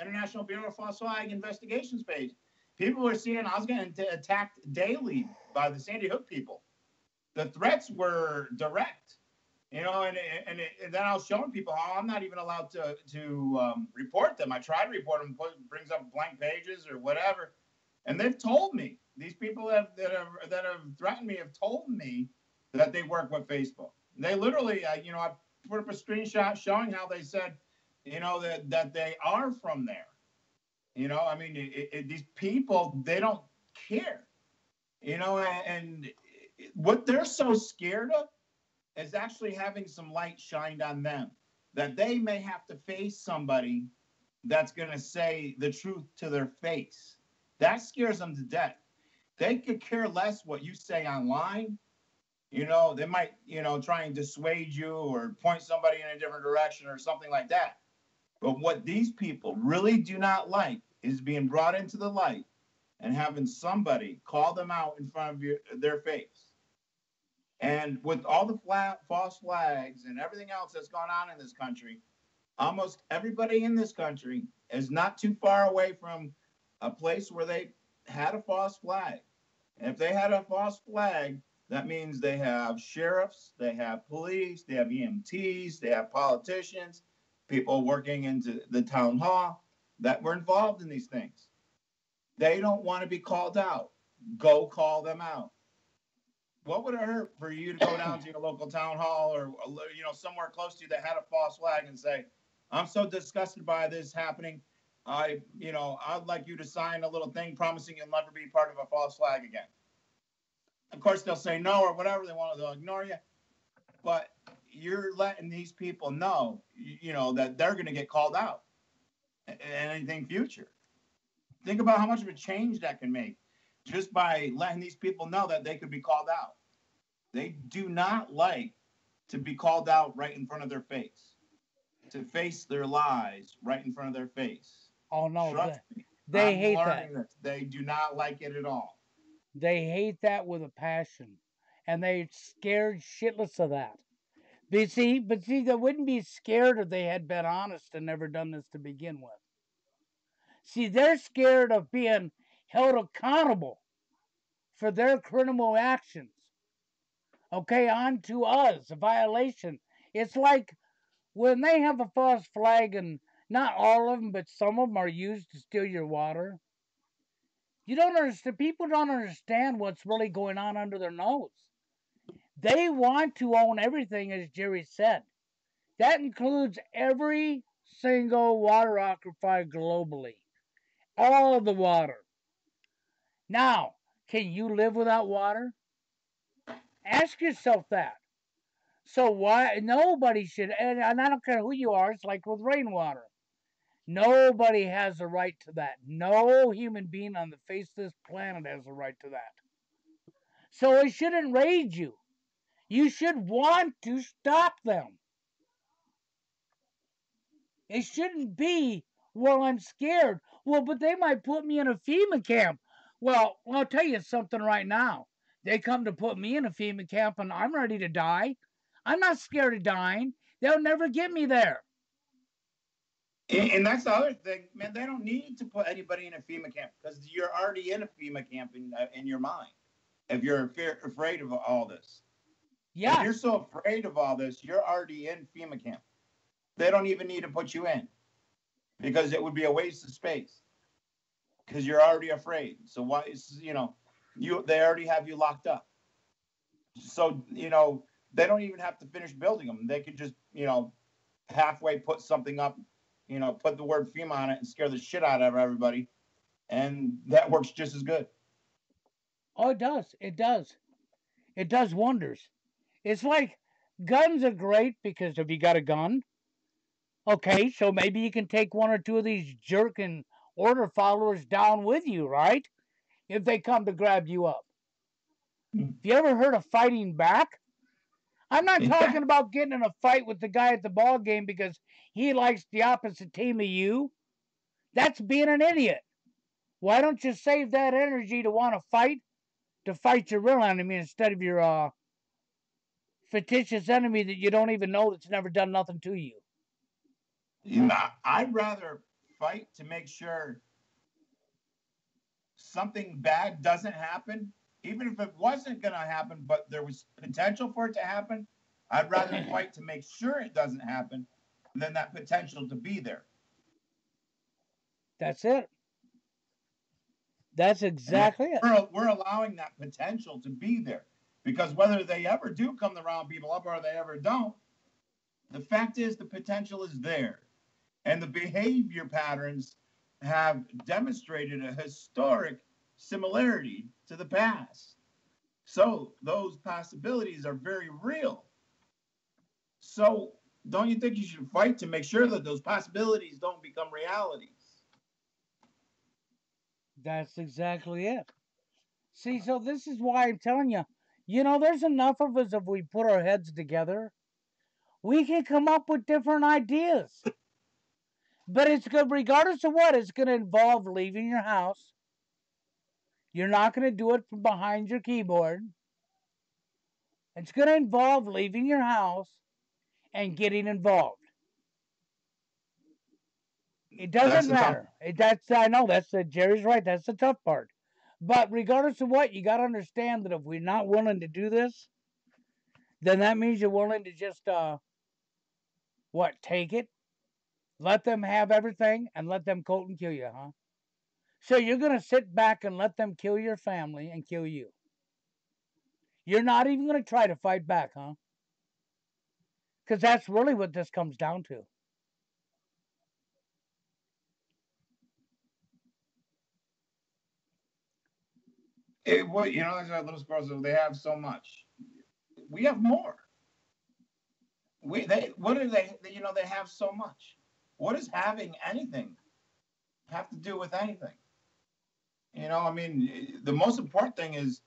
Speaker 3: International Bureau of False Flag Investigations page, people were seeing I was getting attacked daily by the Sandy Hook people. The threats were direct, and then I was showing people how I'm not even allowed to report them. I try to report them, brings up blank pages or whatever, and they've told me, these people that have threatened me have told me that they work with Facebook. They literally, I put up a screenshot showing how they said, that they are from there. I mean, these people, they don't care, and what they're so scared of is actually having some light shined on them, that they may have to face somebody that's going to say the truth to their face. That scares them to death. They could care less what you say online. They might, try and dissuade you or point somebody in a different direction or something like that. But what these people really do not like is being brought into the light and having somebody call them out in front of their face. And with all the false flags and everything else that's gone on in this country, almost everybody in this country is not too far away from a place where they had a false flag. And if they had a false flag, that means they have sheriffs, they have police, they have EMTs, they have politicians, people working into the town hall that were involved in these things. They don't want to be called out. Go call them out. What would it hurt for you to go down to your local town hall or somewhere close to you that had a false flag and say, I'm so disgusted by this happening. I'd like you to sign a little thing promising you'll never be part of a false flag again. Of course, they'll say no or whatever they want. They'll ignore you. But you're letting these people know, that they're going to get called out in anything future. Think about how much of a change that can make just by letting these people know that they could be called out. They do not like to be called out right in front of their face, to face their lies right in front of their face.
Speaker 2: Oh, no.
Speaker 3: Trust me,
Speaker 2: They hate that.
Speaker 3: They do not like it at all.
Speaker 2: They hate that with a passion. And they're scared shitless of that. But see, they wouldn't be scared if they had been honest and never done this to begin with. See, they're scared of being held accountable for their criminal actions. Okay, on to us, a violation. It's like when they have a false flag, and not all of them, but some of them are used to steal your water. You don't understand. People don't understand what's really going on under their nose. They want to own everything, as Jerry said. That includes every single water aquifer globally. All of the water. Now, can you live without water? Ask yourself that. So why nobody should, and I don't care who you are, it's like with rainwater. Nobody has a right to that. No human being on the face of this planet has a right to that. So it should enrage you. You should want to stop them. It shouldn't be, well, I'm scared. Well, but they might put me in a FEMA camp. Well, I'll tell you something right now. They come to put me in a FEMA camp and I'm ready to die. I'm not scared of dying. They'll never get me there.
Speaker 3: And that's the other thing, man. They don't need to put anybody in a FEMA camp because you're already in a FEMA camp in your mind. If you're afraid of all this, if
Speaker 2: Yeah.
Speaker 3: you're so afraid of all this, you're already in FEMA camp. They don't even need to put you in because it would be a waste of space because you're already afraid. So why is they already have you locked up. So they don't even have to finish building them. They could just halfway put something up, put the word FEMA on it and scare the shit out of everybody, and that works just as good.
Speaker 2: Oh, it does. It does. It does wonders. It's like guns are great because if you got a gun, okay, so maybe you can take one or two of these jerking order followers down with you, right? If they come to grab you up. Have you ever heard of fighting back? I'm not talking about getting in a fight with the guy at the ball game because he likes the opposite team of you. That's being an idiot. Why don't you save that energy to want to fight your real enemy instead of your fictitious enemy that you don't even know that's never done nothing to you?
Speaker 3: I'd rather fight to make sure something bad doesn't happen, even if it wasn't going to happen, but there was potential for it to happen. I'd rather fight to make sure it doesn't happen than that potential to be there.
Speaker 2: That's it. That's exactly it.
Speaker 3: We're allowing that potential to be there because whether they ever do come to round people up or they ever don't, the fact is the potential is there. And the behavior patterns have demonstrated a historic similarity to the past. So those possibilities are very real. So don't you think you should fight to make sure that those possibilities don't become realities?
Speaker 2: That's exactly it. See, so this is why I'm telling you, there's enough of us if we put our heads together, we can come up with different ideas. But it's good, regardless of what, it's going to involve leaving your house. You're not going to do it from behind your keyboard. It's going to involve leaving your house and getting involved. It doesn't matter. I know Jerry's right. That's the tough part. But regardless of what, you got to understand that if we're not willing to do this, then that means you're willing to just take it, let them have everything, and let them coat and kill you, huh? So you're gonna sit back and let them kill your family and kill you. You're not even gonna try to fight back, huh? Because that's really what this comes down to.
Speaker 3: There's our little squirrels. They have so much. We have more. What do they? They have so much. What does having anything have to do with anything? The most important thing is,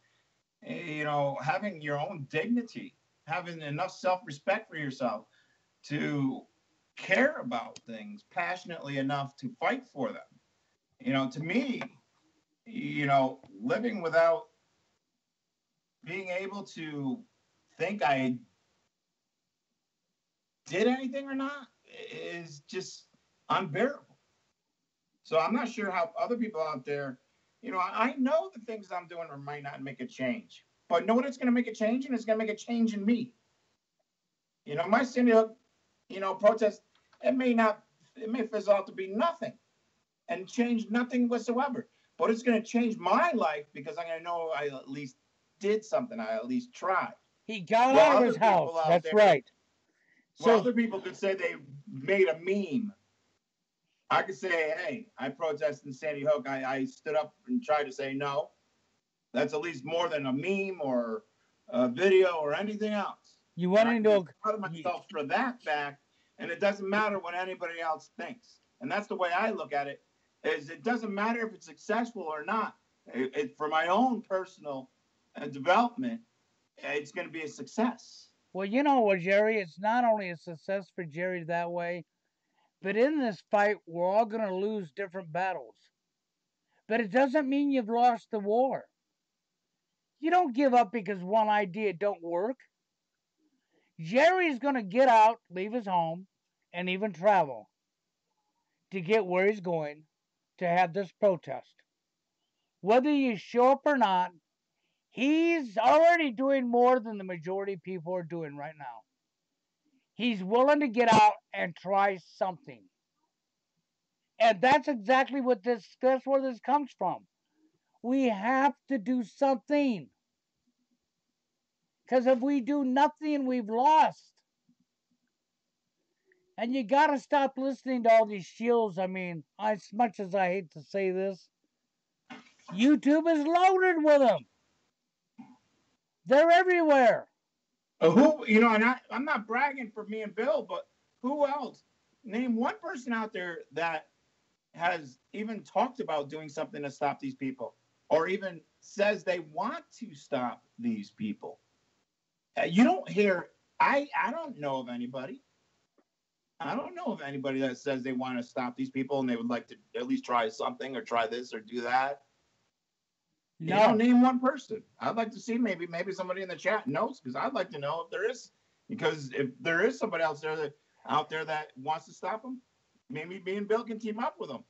Speaker 3: having your own dignity, having enough self-respect for yourself to care about things passionately enough to fight for them. To me, living without being able to think I did anything or not is just unbearable. So I'm not sure how other people out there, I know the things I'm doing might not make a change, but know what it's going to make a change, and it's going to make a change in me. My Sandy Hook, protest, it may fizzle out to be nothing and change nothing whatsoever, but it's going to change my life because I'm going to know I at least did something. I at least tried.
Speaker 2: He got out of his house. That's right.
Speaker 3: So other people could say they made a meme. I could say, hey, I protested in Sandy Hook. I stood up and tried to say no. That's at least more than a meme or a video or anything else.
Speaker 2: You went into
Speaker 3: proud of myself for that fact, and it doesn't matter what anybody else thinks. And that's the way I look at it. Is it doesn't matter if it's successful or not. For my own personal development, it's going to be a success.
Speaker 2: Well, you know what, Jerry? It's not only a success for Jerry that way, but in this fight, we're all going to lose different battles. But it doesn't mean you've lost the war. You don't give up because one idea don't work. Jerry's going to get out, leave his home, and even travel. to get where he's going to have this protest. Whether you show up or not, he's already doing more than the majority of people are doing right now. He's willing to get out and try something. And that's exactly that's where this comes from. We have to do something. Because if we do nothing, we've lost. And you got to stop listening to all these shills. I mean, as much as I hate to say this, YouTube is loaded with them. They're everywhere.
Speaker 3: Who, and I'm not bragging for me and Bill, but who else? Name one person out there that has even talked about doing something to stop these people, or even says they want to stop these people. You don't hear. I don't know of anybody. I don't know of anybody that says they want to stop these people and they would like to at least try something or try this or do that. No. Name one person. I'd like to see maybe somebody in the chat knows, because I'd like to know if there is, because if there is somebody else out there that wants to stop them, maybe me and Bill can team up with them.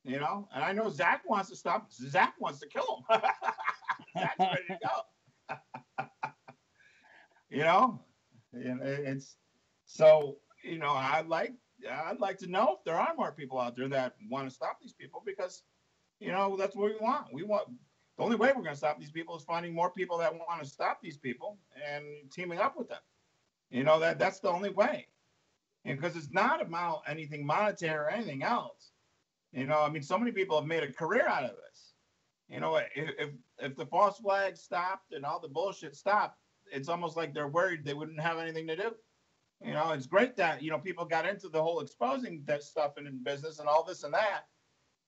Speaker 3: And I know Zach wants to stop. Zach wants to kill him. Zach's ready to go. It's so. I'd like to know if there are more people out there that want to stop these people, because that's what we want. The only way we're going to stop these people is finding more people that want to stop these people and teaming up with them. That's the only way. And because it's not about anything monetary or anything else. So many people have made a career out of this. If the false flag stopped and all the bullshit stopped, it's almost like they're worried they wouldn't have anything to do. It's great that, people got into the whole exposing that stuff in business and all this and that.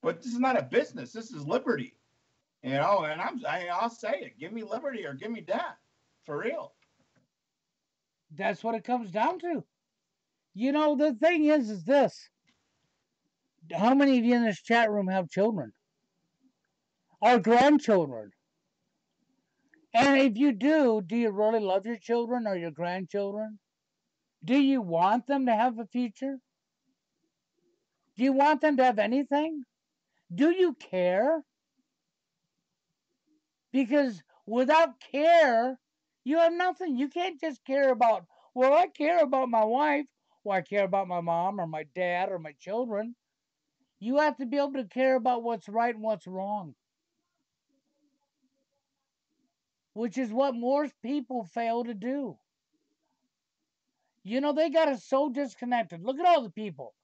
Speaker 3: But this is not a business. This is liberty. And I'll say it. Give me liberty or give me death. For real.
Speaker 2: That's what it comes down to. The thing is this. How many of you in this chat room have children? Or grandchildren? And if you do you really love your children or your grandchildren? Do you want them to have a future? Do you want them to have anything? Do you care? Because without care, you have nothing. You can't just care about, well, I care about my wife, or I care about my mom or my dad or my children. You have to be able to care about what's right and what's wrong, which is what most people fail to do. They got us so disconnected. Look at all the people.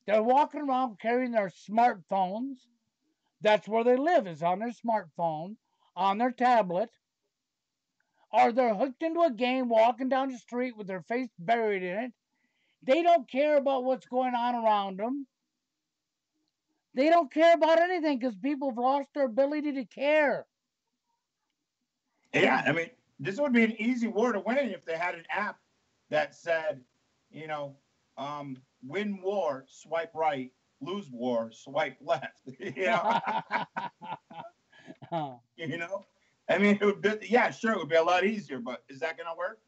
Speaker 2: They're walking around carrying their smartphones. That's where they live, is on their smartphone, on their tablet. Or they're hooked into a game walking down the street with their face buried in it. They don't care about what's going on around them. They don't care about anything because people have lost their ability to care.
Speaker 3: Yeah, this would be an easy war to win if they had an app that said, win war, swipe right, lose war, swipe left. It would be, sure, it would be a lot easier, but is that going to work?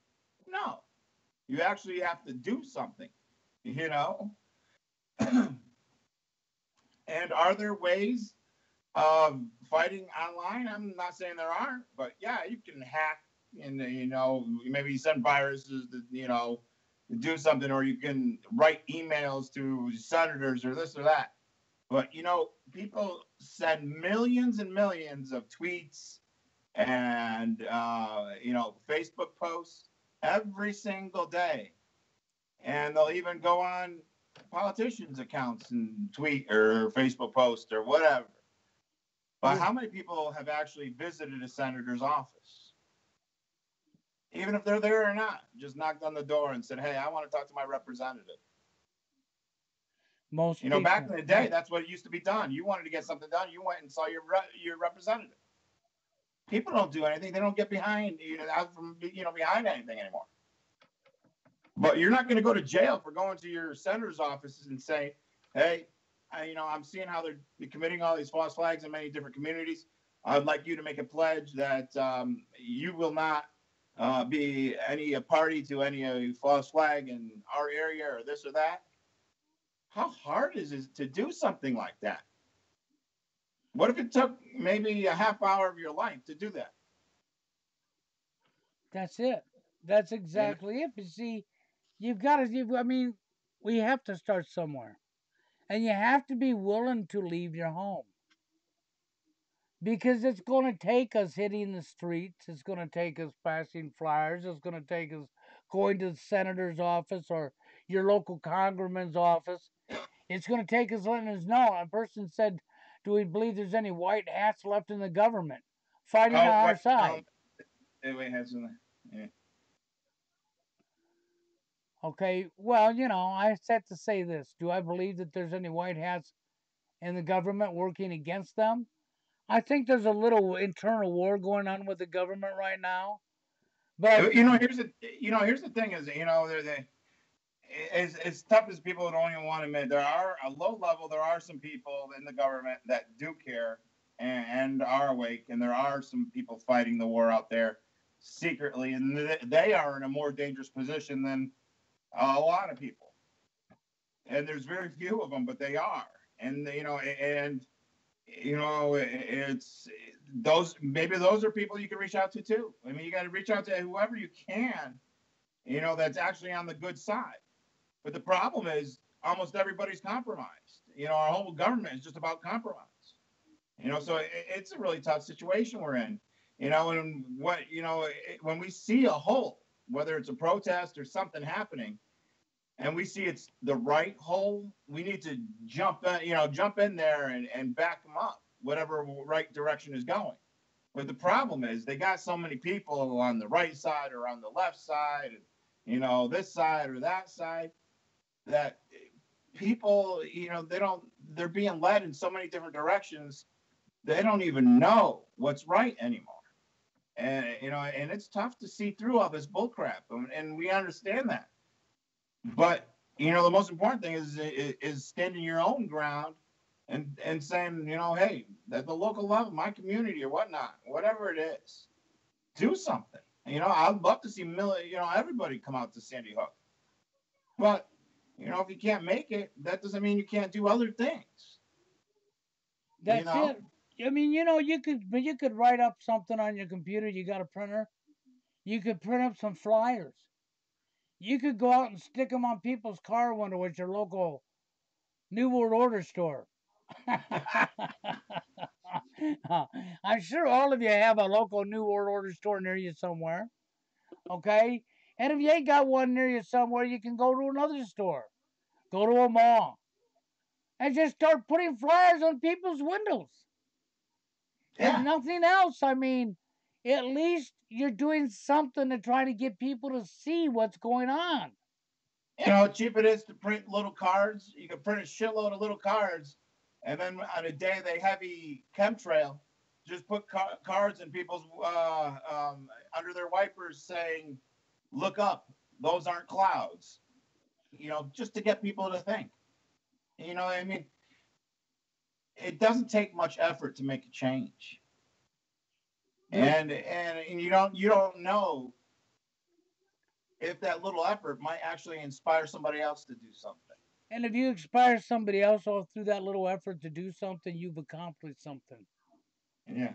Speaker 3: No. You actually have to do something, And are there ways of fighting online? I'm not saying there aren't, but yeah, you can hack and, maybe send viruses to, do something, or you can write emails to senators or this or that. But, people send millions and millions of tweets and, Facebook posts every single day. And they'll even go on politicians' accounts and tweet or Facebook post or whatever. But how many people have actually visited a senator's office? Even if they're there or not, just knocked on the door and said, hey, I want to talk to my representative.
Speaker 2: Most people,
Speaker 3: back in the day, that's what used to be done. You wanted to get something done, you went and saw your representative. People don't do anything. They don't get behind, behind anything anymore. But you're not going to go to jail for going to your senator's offices and say, hey, I'm seeing how they're committing all these false flags in many different communities. I'd like you to make a pledge that you will not be a party to any false flag in our area or this or that. how hard is it to do something like that? What if it took maybe a half hour of your life to do that?
Speaker 2: That's it. That's
Speaker 3: You know?
Speaker 2: exactly it. But see, you've got to. I mean, we have to start somewhere, and you have to be willing to leave your home because it's going to take us hitting the streets. It's going to take us passing flyers. It's going to take us going to the senator's office or your local congressman's office. It's going to take us letting us know. A person said, "Do we believe there's any white hats left in the government fighting on
Speaker 3: Oh,
Speaker 2: our
Speaker 3: wait, no,
Speaker 2: side?"
Speaker 3: wait, has yeah.
Speaker 2: Okay, well, I have to say this. Do I believe that there's any white hats in the government working against them? I think there's a little internal war going on with the government right now. But
Speaker 3: Here's the thing is, as tough as people don't even want to admit, there are a low level. There are some people in the government that do care and are awake, and there are some people fighting the war out there secretly, and they are in a more dangerous position than a lot of people. And there's very few of them, but they are, and it's those. Maybe those are people you can reach out to too. I mean, you got to reach out to whoever you can, that's actually on the good side. But the problem is almost everybody's compromised. Our whole government is just about compromise. So it's a really tough situation we're in. And when we see a hole, whether it's a protest or something happening, and we see it's the right hole, we need to jump in there and back them up, whatever right direction is going. But the problem is they got so many people on the right side or on the left side, and this side or that side, that people, they're being led in so many different directions, they don't even know what's right anymore. And it's tough to see through all this bullcrap, and we understand that. But the most important thing is standing your own ground and saying, hey, at the local level, my community or whatnot, whatever it is, do something. I'd love to see everybody come out to Sandy Hook. But if you can't make it, that doesn't mean you can't do other things.
Speaker 2: that's it. I mean, you could write up something on your computer. You got a printer. You could print up some flyers. You could go out and stick them on people's car window at your local New World Order store. I'm sure all of you have a local New World Order store near you somewhere. Okay? And if you ain't got one near you somewhere, you can go to another store. Go to a mall. And just start putting flyers on people's windows. If
Speaker 3: Yeah.
Speaker 2: nothing else, I mean, at least you're doing something to try to get people to see what's going on.
Speaker 3: How cheap it is to print little cards. You can print a shitload of little cards, and then on a day they heavy chemtrail, just put cards in people's under their wipers saying, "Look up, those aren't clouds." Just to get people to think. I mean, it doesn't take much effort to make a change, and you don't know if that little effort might actually inspire somebody else to do something.
Speaker 2: And if you inspire somebody else all through that little effort to do something, you've accomplished something.
Speaker 3: Yeah.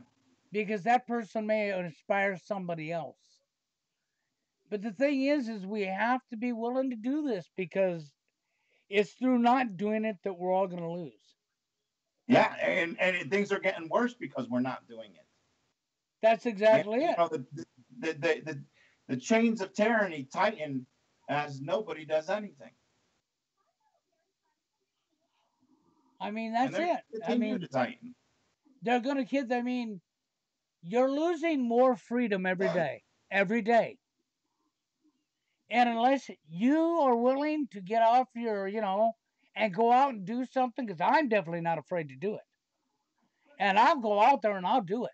Speaker 2: Because that person may inspire somebody else. But the thing is we have to be willing to do this because it's through not doing it that we're all going to lose.
Speaker 3: Yeah, and things are getting worse because we're not doing it.
Speaker 2: That's exactly
Speaker 3: it. The chains of tyranny tighten as nobody does anything.
Speaker 2: I mean, that's it. I mean,
Speaker 3: to tighten.
Speaker 2: They're going to kids. I mean, you're losing more freedom every day. Every day. And unless you are willing to get off your, and go out and do something, because I'm definitely not afraid to do it. And I'll go out there and I'll do it.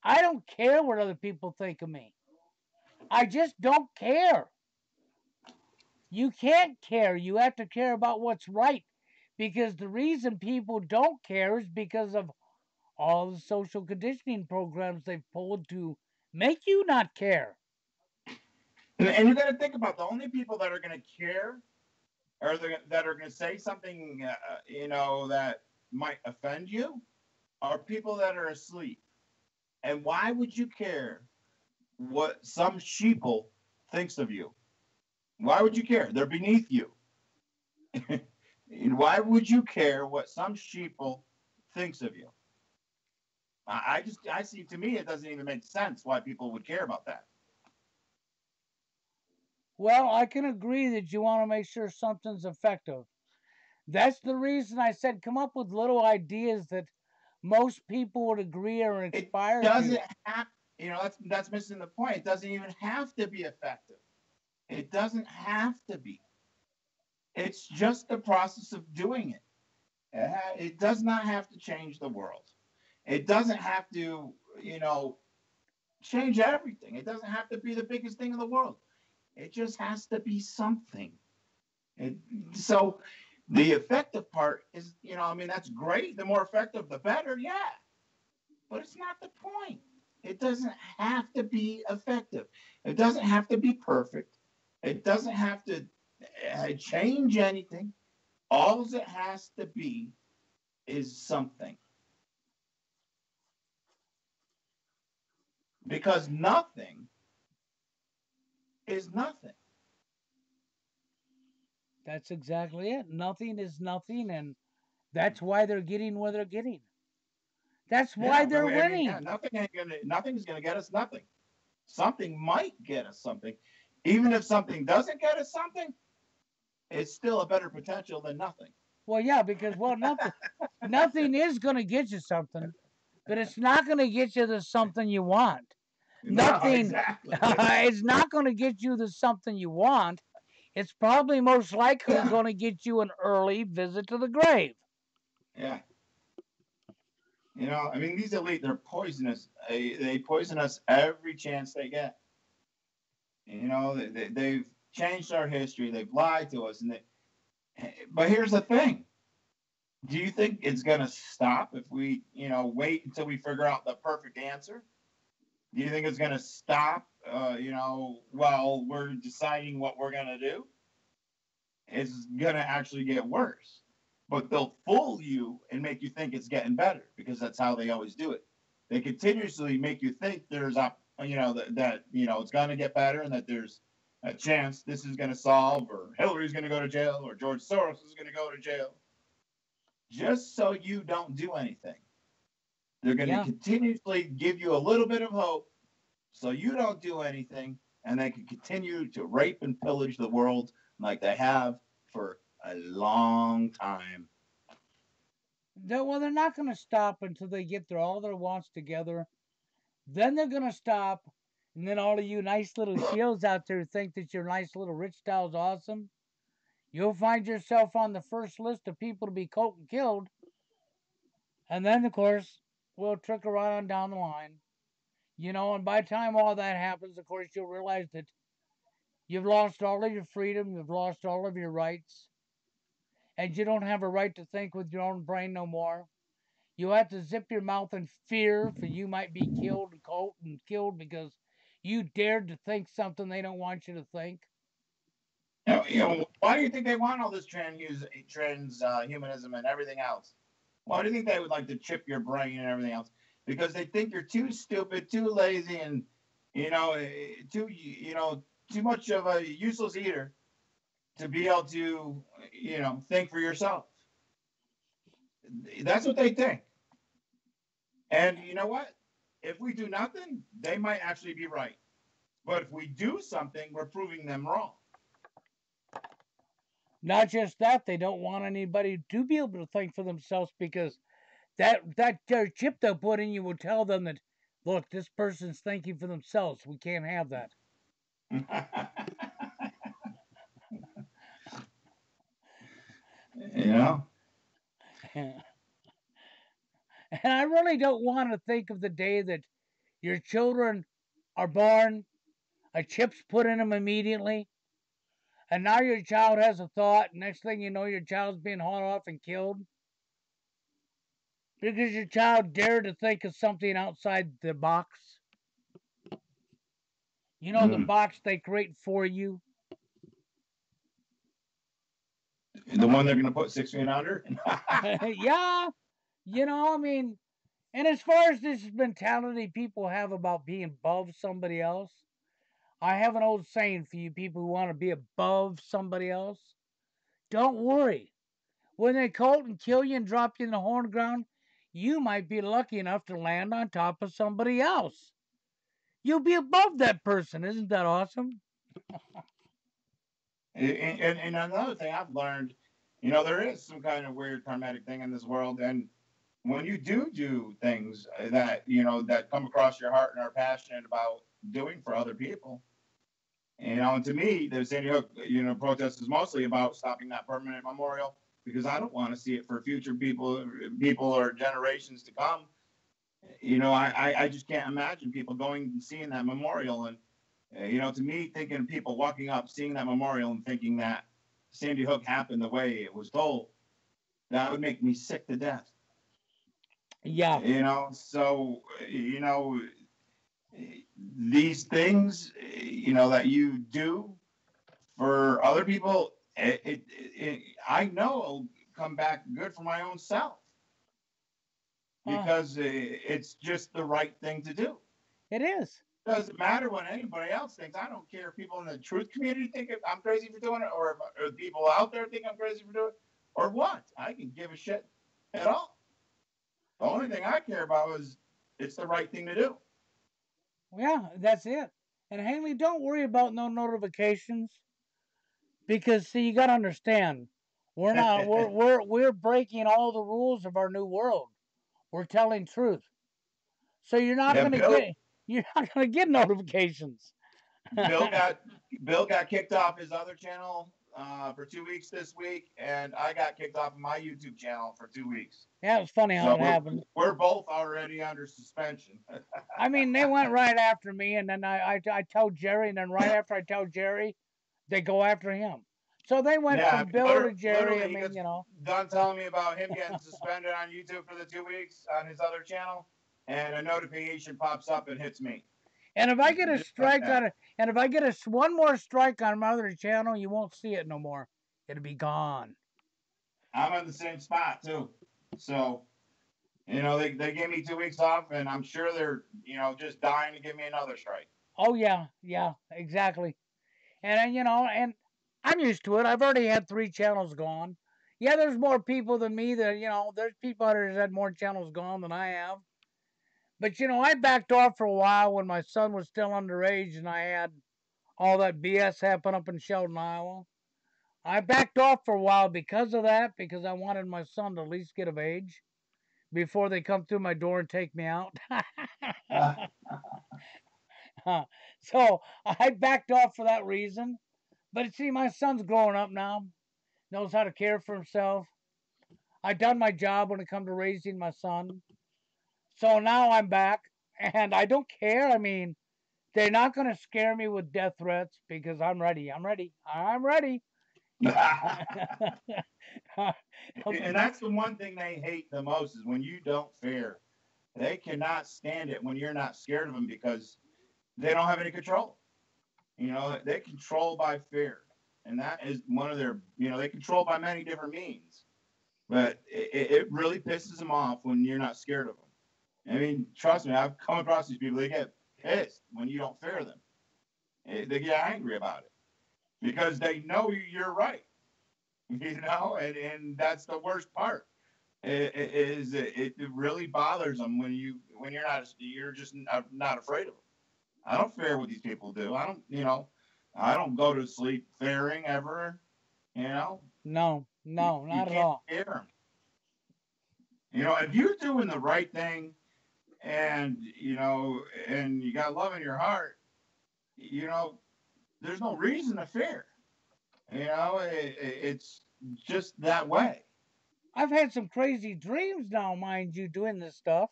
Speaker 2: I don't care what other people think of me. I just don't care. You can't care. You have to care about what's right. Because the reason people don't care is because of all the social conditioning programs they've pulled to make you not care.
Speaker 3: And you got to think about the only people that are going to care or that are going to say something, that might offend you, are people that are asleep. And why would you care what some sheeple thinks of you? Why would you care? They're beneath you. Why would you care what some sheeple thinks of you? I see. To me, it doesn't even make sense why people would care about that.
Speaker 2: Well, I can agree that you want to make sure something's effective. That's the reason I said come up with little ideas that most people would agree or
Speaker 3: It
Speaker 2: inspire
Speaker 3: doesn't
Speaker 2: to.
Speaker 3: have. That's missing the point. It doesn't even have to be effective. It doesn't have to be. It's just the process of doing it. It does not have to change the world. It doesn't have to, change everything. It doesn't have to be the biggest thing in the world. It just has to be something. It, so the effective part is, that's great. The more effective, the better. Yeah. But it's not the point. It doesn't have to be effective. It doesn't have to be perfect. It doesn't have to change anything. All it has to be is something. Because nothing is nothing.
Speaker 2: That's exactly it. Nothing is nothing, and that's why they're getting where they're getting. That's why
Speaker 3: Yeah,
Speaker 2: they're
Speaker 3: I mean, yeah,
Speaker 2: winning.
Speaker 3: nothing's gonna get us nothing. Something might get us something. Even if something doesn't get us something, it's still a better potential than nothing.
Speaker 2: Well, yeah, because nothing is going to get you something, but it's not going to get you the something you want.
Speaker 3: No,
Speaker 2: Nothing
Speaker 3: exactly.
Speaker 2: is not going to get you the something you want. It's probably most likely going to get you an early visit to the grave.
Speaker 3: Yeah. I mean, these elite, they're poisonous. They poison us every chance they get. They've changed our history. They've lied to us. But here's the thing. Do you think it's going to stop if we, wait until we figure out the perfect answer? Do you think it's going to stop, while we're deciding what we're going to do? It's going to actually get worse. But they'll fool you and make you think it's getting better because that's how they always do it. They continuously make you think there's it's going to get better and that there's a chance this is going to solve, or Hillary's going to go to jail, or George Soros is going to go to jail, just so you don't do anything. They're going to
Speaker 2: Yeah.
Speaker 3: continuously give you a little bit of hope so you don't do anything, and they can continue to rape and pillage the world like they have for a long time.
Speaker 2: Well, they're not going to stop until they get all their wants together. Then they're going to stop. And then all of you nice little shields out there think that your nice little rich style's awesome. You'll find yourself on the first list of people to be killed. And then, of course, we'll trickle right on down the line. And by the time all that happens, of course, you'll realize that you've lost all of your freedom, you've lost all of your rights, and you don't have a right to think with your own brain no more. You have to zip your mouth in fear, for you might be killed because you dared to think something they don't want you to think.
Speaker 3: Why do you think they want all this humanism and everything else? Why do you think they would like to chip your brain and everything else? Because they think you're too stupid, too lazy, and too much of a useless eater to be able to think for yourself. That's what they think. And you know what? If we do nothing, they might actually be right. But if we do something, we're proving them wrong.
Speaker 2: Not just that, they don't want anybody to be able to think for themselves because that chip they'll put in you will tell them that, look, this person's thinking for themselves. We can't have that.
Speaker 3: you know?
Speaker 2: And I really don't want to think of the day that your children are born, a chip's put in them immediately, and now your child has a thought. Next thing you know, your child's being hauled off and killed because your child dared to think of something outside the box. The box they create for you.
Speaker 3: The one they're going to put 6 feet under?
Speaker 2: Yeah, I mean, and as far as this mentality people have about being above somebody else, I have an old saying for you people who want to be above somebody else. Don't worry. When they colt and kill you and drop you in the horn ground, you might be lucky enough to land on top of somebody else. You'll be above that person. Isn't that awesome?
Speaker 3: And another thing I've learned, there is some kind of weird karmatic thing in this world. And when you do things that, that come across your heart and are passionate about doing for other people, and to me, the Sandy Hook, protest is mostly about stopping that permanent memorial, because I don't want to see it for future people or generations to come. I just can't imagine people going and seeing that memorial. And, to me, thinking of people walking up, seeing that memorial and thinking that Sandy Hook happened the way it was told, that would make me sick to death.
Speaker 2: Yeah.
Speaker 3: So, these things, that you do for other people, I know it'll come back good for my own self, because it's just the right thing to do.
Speaker 2: It is.
Speaker 3: It doesn't matter what anybody else thinks. I don't care if people in the truth community think I'm crazy for doing it, or people out there think I'm crazy for doing it, or what. I can give a shit at all. The only thing I care about is it's the right thing to do.
Speaker 2: Yeah, that's it. And Haley, don't worry about no notifications, because see, you got to understand, we're breaking all the rules of our new world. We're telling truth, so you're not going to get notifications.
Speaker 3: Bill got kicked off his other channel for 2 weeks this week, and I got kicked off of my YouTube channel for 2 weeks.
Speaker 2: Yeah, it was funny how it happened.
Speaker 3: We're both already under suspension.
Speaker 2: I mean, they went right after me, and then I tell Jerry, and then right after I tell Jerry, they go after him. So they went from Bill to Jerry. I mean,
Speaker 3: Done telling me about him getting suspended on YouTube for the 2 weeks on his other channel, and a notification pops up and hits me.
Speaker 2: And if I get a strike on it, and if I get one more strike on my other channel, you won't see it no more. It'll be gone.
Speaker 3: I'm in the same spot too. So, they gave me 2 weeks off, and I'm sure they're, just dying to give me another strike.
Speaker 2: Oh yeah, exactly. And and I'm used to it. I've already had 3 channels gone. Yeah, there's more people than me that, there's people that have had more channels gone than I have. But, I backed off for a while when my son was still underage and I had all that BS happen up in Sheldon, Iowa. I backed off for a while because of that, because I wanted my son to at least get of age before they come through my door and take me out. So I backed off for that reason. But see, my son's growing up now, knows how to care for himself. I done my job when it comes to raising my son. So now I'm back, and I don't care. I mean, they're not going to scare me with death threats because I'm ready. I'm ready.
Speaker 3: And that's the one thing they hate the most, is when you don't fear. They cannot stand it when you're not scared of them, because they don't have any control. They control by fear. And that is one of their, they control by many different means. But it really pisses them off when you're not scared of them. I mean, trust me, I've come across these people. They get pissed when you don't fear them. They get angry about it because they know you're right. And that's the worst part. It really bothers them when you're just not afraid of them. I don't fear what these people do. I don't go to sleep fearing ever.
Speaker 2: No, not at all.
Speaker 3: Fear them. If you're doing the right thing, and and you got love in your heart, there's no reason to fear. It's just that way.
Speaker 2: I've had some crazy dreams now, mind you, doing this stuff.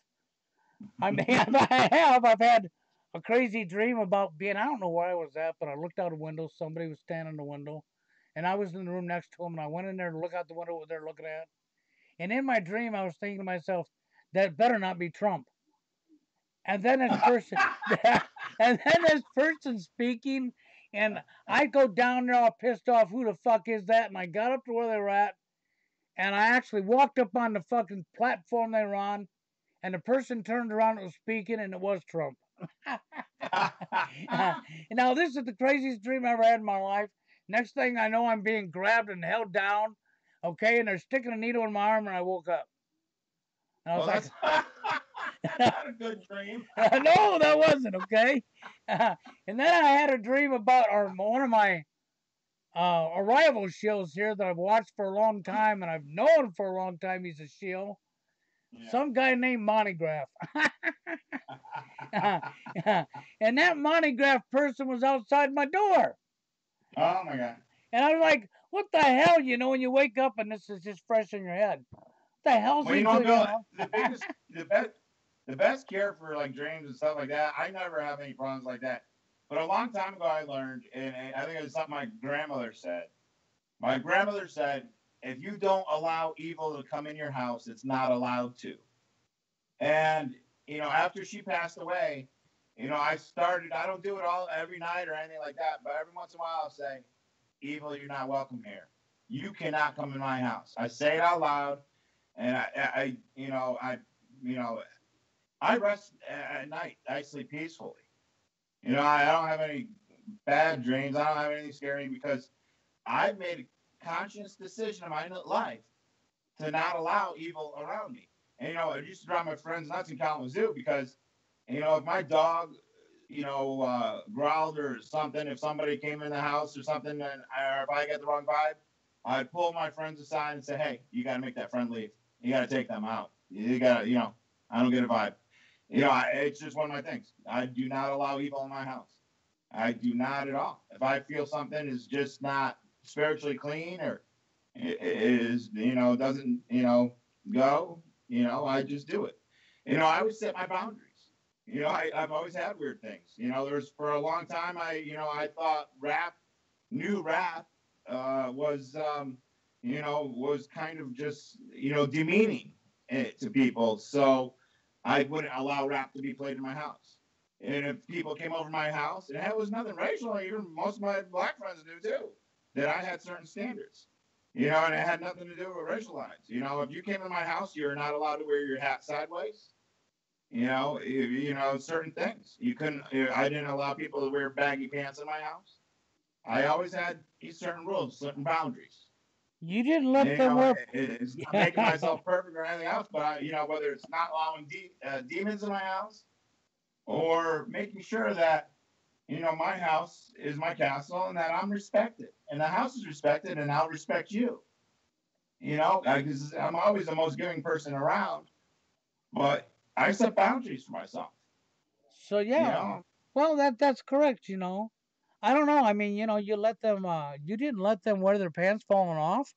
Speaker 2: I mean, I've had a crazy dream about I don't know where I was at, but I looked out a window, somebody was standing in the window, and I was in the room next to him, and I went in there to look out the window what they're looking at. And in my dream, I was thinking to myself, that better not be Trump. And then this person, speaking And I go down there all pissed off. Who the fuck is that? And I got up to where they were at, and I actually walked up on the fucking platform they were on, and the person turned around and was speaking, and it was Trump. Now, this is the craziest dream I ever had in my life. Next thing I know, I'm being grabbed and held down, okay, and they're sticking a needle in my arm, and I woke up. And I was
Speaker 3: Well,
Speaker 2: like,
Speaker 3: that's not a good dream.
Speaker 2: no, that wasn't, okay? And then I had a dream about one of my arrival shills here that I've watched for a long time, and I've known for a long time he's a shill.
Speaker 3: Yeah.
Speaker 2: Some guy named Montygraph. And that Montygraph person was outside my door.
Speaker 3: Oh my God.
Speaker 2: And I was like, what the hell, you know, when you wake up and this is just fresh in your head. What the hell's
Speaker 3: Well,
Speaker 2: he
Speaker 3: you know,
Speaker 2: doing?
Speaker 3: Bill, the best cure for like dreams and stuff like that. I never have any problems like that. But a long time ago, I learned, and I think it was something my grandmother said. My grandmother said, if you don't allow evil to come in your house, it's not allowed to. And, you know, after she passed away, you know, I don't do it all every night or anything like that, but every once in a while I'll say, evil, you're not welcome here. You cannot come in my house. I say it out loud, and I rest at night. I sleep peacefully. You know, I don't have any bad dreams. I don't have anything scary because I've made a conscious decision in my life to not allow evil around me. And, you know, it used to drive my friends nuts in Kalamazoo because, you know, if my dog, growled or something, if somebody came in the house or something, or if I get the wrong vibe, I'd pull my friends aside and say, hey, you got to make that friend leave. You got to take them out. You got to, I don't get a vibe. You know, it's just one of my things. I do not allow evil in my house. I do not at all. If I feel something is just not spiritually clean or is, doesn't, go, I just do it. I always set my boundaries. I've always had weird things. There's for a long time, I thought new rap, was kind of just, demeaning to people. So I wouldn't allow rap to be played in my house. And if people came over my house, and it was nothing racial, even most of my black friends do too, that I had certain standards, and it had nothing to do with racial lines. If you came in my house, you're not allowed to wear your hat sideways. Certain things. You couldn't, I didn't allow people to wear baggy pants in my house. I always had these certain rules, certain boundaries.
Speaker 2: You didn't let them wear.
Speaker 3: It's not making myself perfect or anything else, but whether it's not allowing demons in my house or making sure that, my house is my castle and that I'm respected and the house is respected and I'll respect you. Because I'm always the most giving person around, but I set boundaries for myself.
Speaker 2: So yeah, well that's correct. I don't know. I mean, you let them. You didn't let them wear their pants falling off.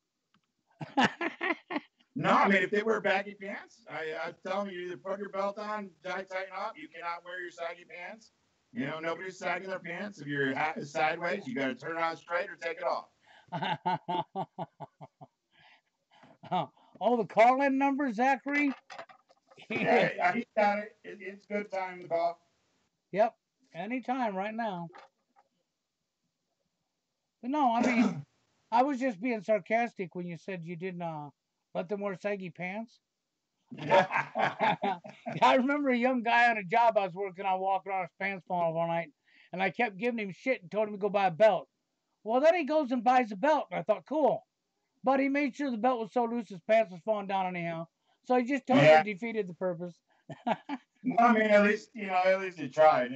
Speaker 3: No, I mean if they wear baggy pants, I tell them you either put your belt on, tighten up. You cannot wear your saggy pants. Nobody's sagging their pants. If your hat is sideways, you got to turn it on straight or take it off.
Speaker 2: Oh, the call-in number, Zachary.
Speaker 3: Yeah, he got it. It's good time to call.
Speaker 2: Yep, anytime right now. But no, I mean, I was just being sarcastic when you said you didn't let them wear saggy pants. I remember a young guy on a job I was working on walking around his pants falling off one night, and I kept giving him shit and told him to go buy a belt. Well, then he goes and buys a belt, and I thought, cool. But he made sure the belt was so loose his pants was falling down anyhow. So he just totally defeated the purpose.
Speaker 3: No, I mean, at least you tried.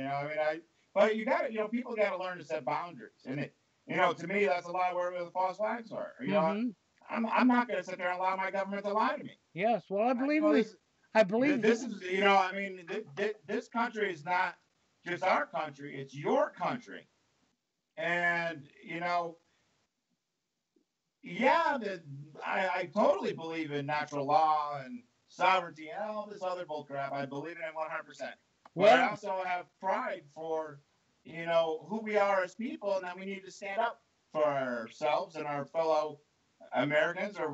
Speaker 3: But you got to, people got to learn to set boundaries, and to me, that's a lot where the false flags are. I'm not going to sit there and allow my government to lie to me.
Speaker 2: Yes, well, I believe
Speaker 3: this is, this country is not just our country; it's your country, and I totally believe in natural law and sovereignty and all this other bullcrap. I believe in it 100%. But I also have pride for, who we are as people and that we need to stand up for ourselves and our fellow Americans or,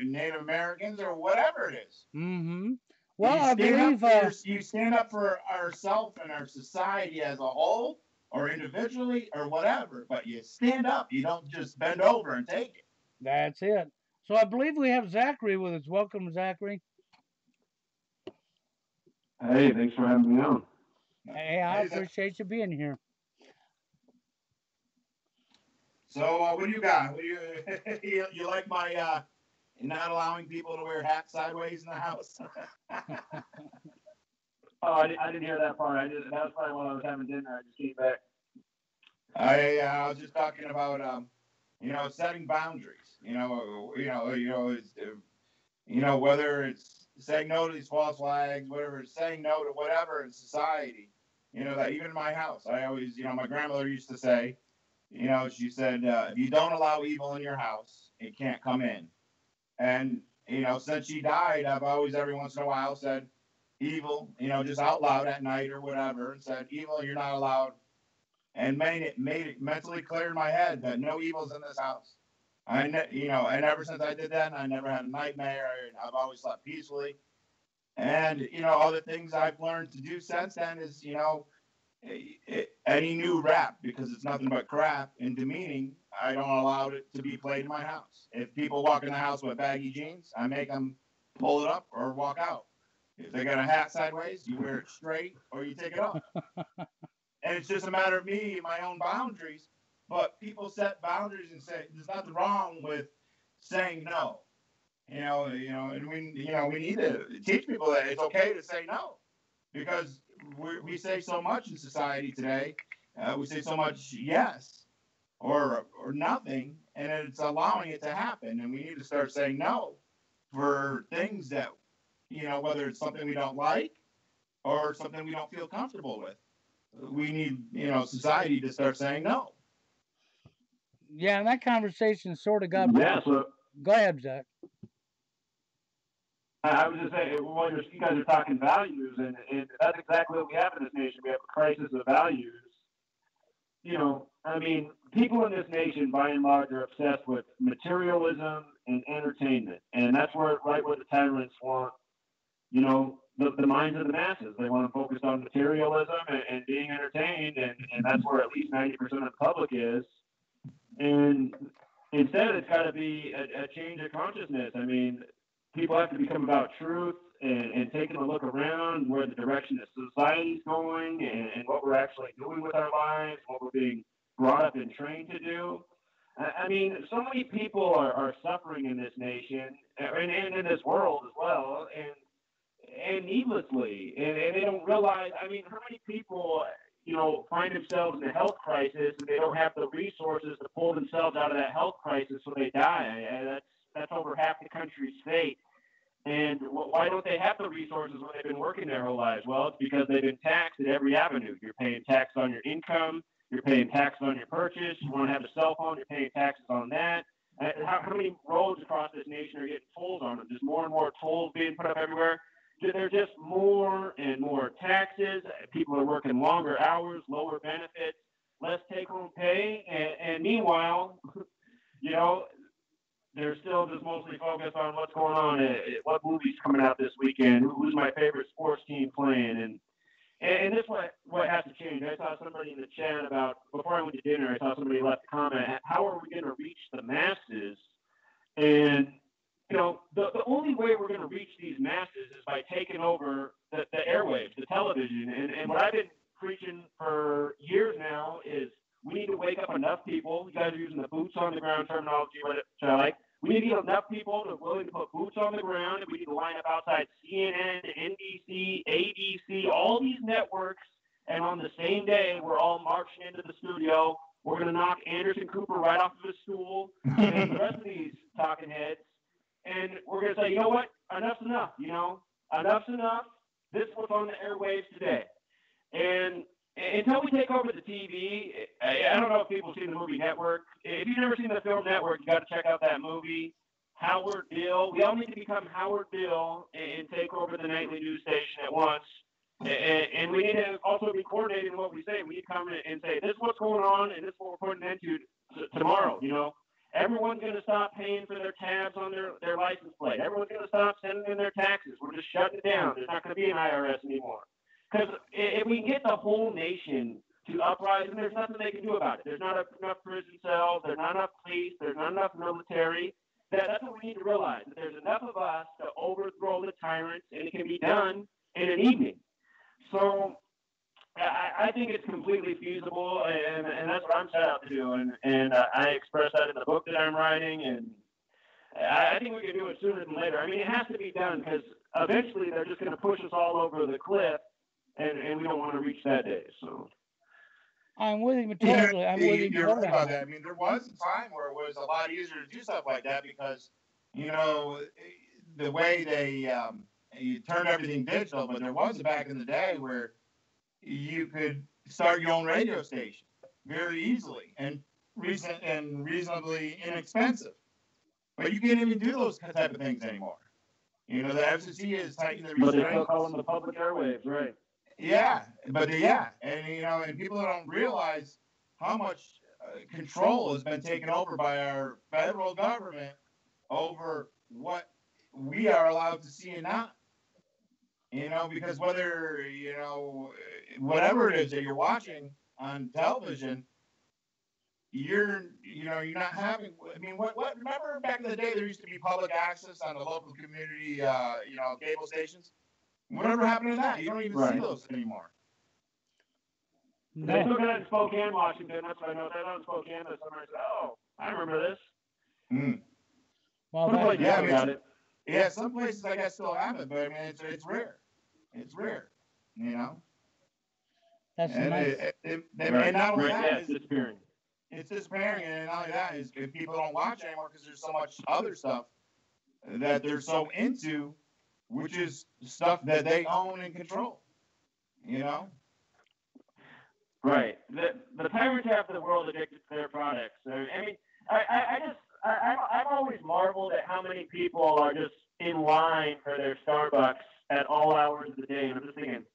Speaker 3: Native Americans or whatever it is.
Speaker 2: Mm-hmm. Well, I believe...
Speaker 3: you stand up for ourselves and our society as a whole, or individually or whatever, but you stand up. You don't just bend over and take it.
Speaker 2: That's it. So I believe we have Zachary with us. Welcome, Zachary.
Speaker 4: Hey, thanks for having me on.
Speaker 2: Hey, I appreciate you being here.
Speaker 3: So what do you got? What do you like my not allowing people to wear hats sideways in the house?
Speaker 4: Oh, I didn't hear that part. That was probably while I was having dinner. I just came back.
Speaker 3: I was just talking about setting boundaries. Whether it's saying no to these false flags, whatever it's saying no to whatever in society. That even in my house, I always, my grandmother used to say, she said, if you don't allow evil in your house, it can't come in. And, since she died, I've always, every once in a while, said evil, just out loud at night or whatever, and said, evil, you're not allowed. And made it mentally clear in my head that no evil's in this house. And ever since I did that, I never had a nightmare. I've always slept peacefully. And, other things I've learned to do since then is, any new rap, because it's nothing but crap and demeaning, I don't allow it to be played in my house. If people walk in the house with baggy jeans, I make them pull it up or walk out. If they got a hat sideways, you wear it straight or you take it off. And it's just a matter of me, my own boundaries. But people set boundaries and say there's nothing wrong with saying no. And we need to teach people that it's okay to say no, because we say so much in society today. We say so much yes or nothing, and it's allowing it to happen. And we need to start saying no for things that, whether it's something we don't like or something we don't feel comfortable with. We need, society to start saying no.
Speaker 2: Yeah, and that conversation sort of got.
Speaker 4: Yeah, so
Speaker 2: go ahead, Zach.
Speaker 4: I was just saying, well, you guys are talking values, and that's exactly what we have in this nation. We have a crisis of values. People in this nation, by and large, are obsessed with materialism and entertainment, and that's right where the tyrants want, the minds of the masses. They want to focus on materialism and being entertained, and that's where at least 90% of the public is. And instead, it's got to be a change of consciousness. People have to become about truth and taking a look around where the direction of society is going and what we're actually doing with our lives, what we're being brought up and trained to do. So many people are suffering in this nation and in this world as well, and needlessly, and they don't realize. How many people, find themselves in a health crisis and they don't have the resources to pull themselves out of that health crisis, so they die. And that's over half the country's fate. And why don't they have the resources when they've been working their whole lives? Well, it's because they've been taxed at every avenue. You're paying tax on your income. You're paying taxes on your purchase. You want to have a cell phone, you're paying taxes on that. How many roads across this nation are getting tolls on them? Just more and more tolls being put up everywhere. There's just more and more taxes. People are working longer hours, lower benefits, less take-home pay. And meanwhile, they're still just mostly focused on what's going on, what movie's coming out this weekend, who's my favorite sports team playing. And this is what has to change. I saw somebody in the chat about, before I went to dinner, I saw somebody left a comment, how are we going to reach the masses? And, the only way we're going to reach these masses is by taking over the airwaves, the television. And what I've been preaching for years now is we need to wake up enough people. You guys are using the boots on the ground terminology, which I like. We need to get enough people that are willing to put boots on the ground, and we need to line up outside CNN, NBC, ABC, all these networks, and on the same day, we're all marching into the studio. We're going to knock Anderson Cooper right off of his stool, and the rest of these talking heads, and we're going to say, you know what, enough's enough, enough's enough. This is what's on the airwaves today. And until we take over the TV, I don't know if people have seen the movie Network. If you've never seen the film Network, you got to check out that movie. Howard Bill. We all need to become Howard Bill and take over the nightly news station at once. And we need to also be coordinating in what we say. We need to come in and say, this is what's going on, and this is what we're putting into tomorrow. Everyone's going to stop paying for their tabs on their license plate. Everyone's going to stop sending in their taxes. We're just shutting it down. There's not going to be an IRS anymore. Because if we can get the whole nation to uprise, and there's nothing they can do about it. There's not enough prison cells. There's not enough police. There's not enough military. That's what we need to realize. That there's enough of us to overthrow the tyrants, and it can be done in an evening. So I think it's completely feasible, and that's what I'm set out to do. And I express that in the book that I'm writing, and I think we can do it sooner than later. I mean, it has to be done because eventually they're just going to push us all over the cliff, and we don't want to reach that day. So
Speaker 2: I'm with you totally. I'm with you
Speaker 3: You're
Speaker 2: totally.
Speaker 3: right about that. I mean, there was a time where it was a lot easier to do stuff like that because, the way they you turned everything digital, but there was back in the day where you could start your own radio station very easily and reasonably inexpensive. But you can't even do those type of things anymore. The FCC is tightening the restraints.
Speaker 4: But they still call them the public airwaves, right?
Speaker 3: Yeah, and people don't realize how much control has been taken over by our federal government over what we are allowed to see and not. Because whether whatever it is that you're watching on television, you're not having. I mean, what? Remember back in the day, there used to be public access on the local community, cable stations. Whatever happened to that? You don't even see those anymore.
Speaker 2: No.
Speaker 4: They took that in Spokane, Washington. That's what I know. They're in Spokane. That somebody said, "Oh, I remember this."
Speaker 2: Well,
Speaker 3: yeah, some places I guess still have it, but I mean it's rare. It's rare,
Speaker 2: That's
Speaker 3: and
Speaker 2: nice.
Speaker 3: And not only that,
Speaker 4: it's disappearing.
Speaker 3: It's disappearing, and not only that is if people don't watch anymore because there's so much other stuff that they're so into, which is stuff that they own and control.
Speaker 4: Right. The tyrants have the world addicted to their products. I mean, I've always marveled at how many people are just in line for their Starbucks at all hours of the day. And I'm just thinking,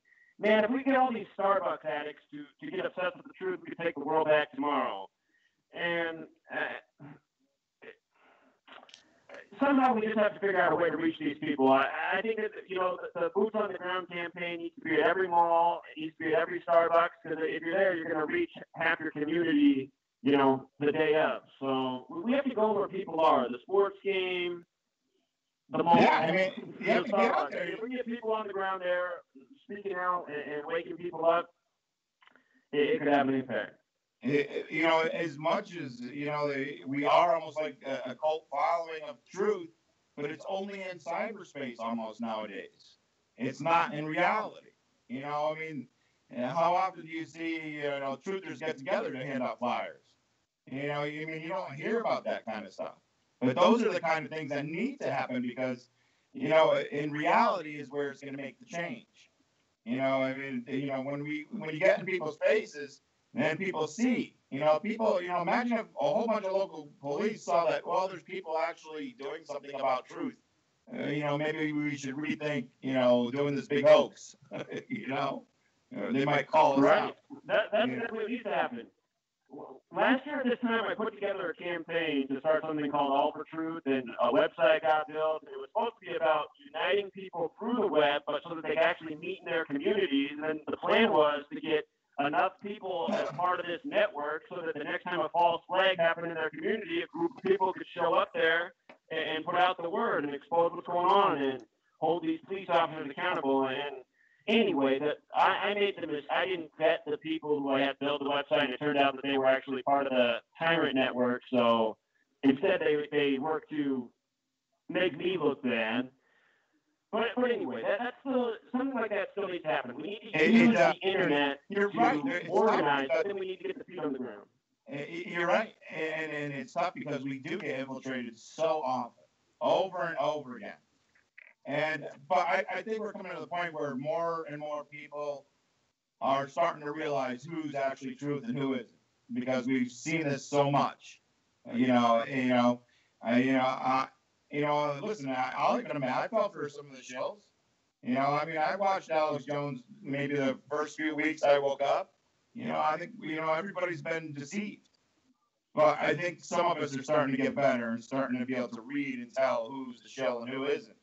Speaker 4: man, if we get all these Starbucks addicts to get obsessed with the truth, we could take the world back tomorrow. And somehow we just have to figure out a way to reach these people. I think that, the Boots on the Ground campaign needs to be at every mall. It needs to be at every Starbucks, because if you're there, you're going to reach half your community, the day of. So we have to go where people are. The sports game, the mall.
Speaker 3: Yeah, I mean, you have to get out there.
Speaker 4: If we get people on the ground there speaking out and waking people up, it could have an impact.
Speaker 3: As much as we are almost like a cult following of truth, but it's only in cyberspace almost nowadays. It's not in reality. I mean, how often do you see truthers get together to hand out flyers? You don't hear about that kind of stuff. But those are the kind of things that need to happen because, in reality is where it's going to make the change. When you get in people's faces. And people see, imagine if a whole bunch of local police saw that, well, there's people actually doing something about truth. Maybe we should rethink, doing this big hoax, they might call us out.
Speaker 4: That's exactly what needs to happen. Last year at this time, I put together a campaign to start something called All for Truth, and a website got built. It was supposed to be about uniting people through the web, but so that they could actually meet in their communities. And then the plan was to get enough people as part of this network so that the next time a false flag happened in their community, a group of people could show up there and put out the word and expose what's going on and hold these police officers accountable. And anyway, I made the mistake. I didn't vet the people who I had built the website, and it turned out that they were actually part of the tyrant network. So instead, they worked to make me look bad. But anyway, that's still, something like that still needs to happen. We need to use the internet to organize, but then we need to get the feet on the ground.
Speaker 3: You're right, and it's tough because we do get infiltrated so often, over and over again. But I think we're coming to the point where more and more people are starting to realize who's actually truth and who isn't, because we've seen this so much. Listen, I'll even admit, I fell for some of the shills. I watched Alex Jones maybe the first few weeks I woke up. I think, everybody's been deceived. But I think some of us are starting to get better and starting to be able to read and tell who's the shill and who isn't.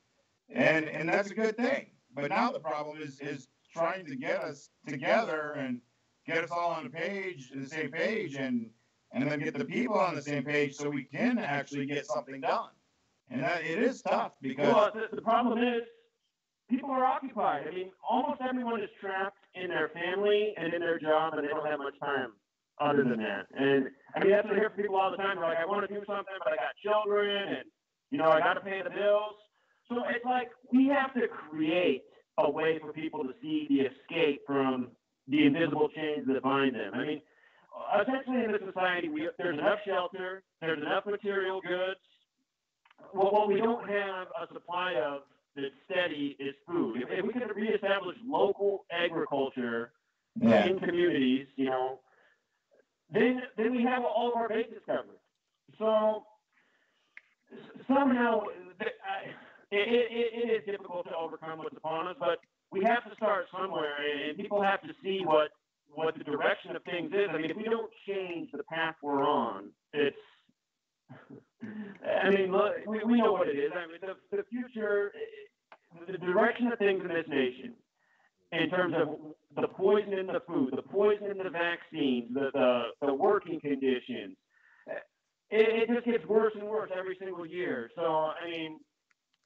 Speaker 3: And that's a good thing. But now the problem is trying to get us together and get us all on the same page, and then get the people on the same page so we can actually get something done. And it is tough because
Speaker 4: well, the problem is people are occupied. I mean, almost everyone is trapped in their family and in their job, and they don't have much time other than that. And I mean, that's what I hear from people all the time. They're like, I want to do something, but I got children, and I got to pay the bills. So it's like we have to create a way for people to see the escape from the invisible chains that bind them. I mean, essentially in this society, there's enough shelter, there's enough material goods. Well, what we don't have a supply of that's steady is food. If we could reestablish local agriculture in communities, then we have all of our bases covered. So somehow it is difficult to overcome what's upon us, but we have to start somewhere, and people have to see what the direction of things is. I mean, if we don't change the path we're on, it's I mean, look, we know what it is. I mean, the future, the direction of things in this nation, in terms of the poison in the food, the poison in the vaccines, the working conditions, it just gets worse and worse every single year. So, I mean,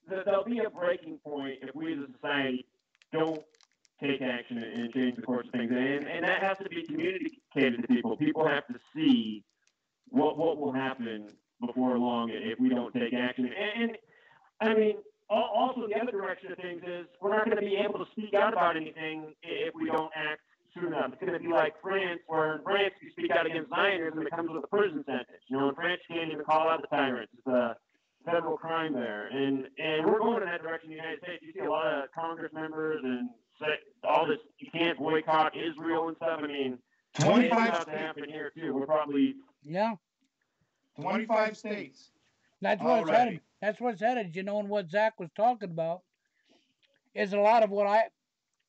Speaker 4: there'll be a breaking point if we as a society don't take action and change the course of things. And that has to be communicated to people. People have to see what will happen before long if we don't take action. And I mean, also the other direction of things is we're not going to be able to speak out about anything if we don't act soon enough. It's going to be like France, where in France you speak out against Zionism, it comes with a prison sentence. In France you can't even call out the tyrants. It's a federal crime there. And we're going in that direction in the United States. You see a lot of Congress members and all this, you can't boycott Israel and stuff. I mean,
Speaker 3: 25
Speaker 4: about to happen here too. We're probably
Speaker 3: 25 states.
Speaker 2: That's where it's headed. That's where it's headed. And what Zach was talking about is a lot of what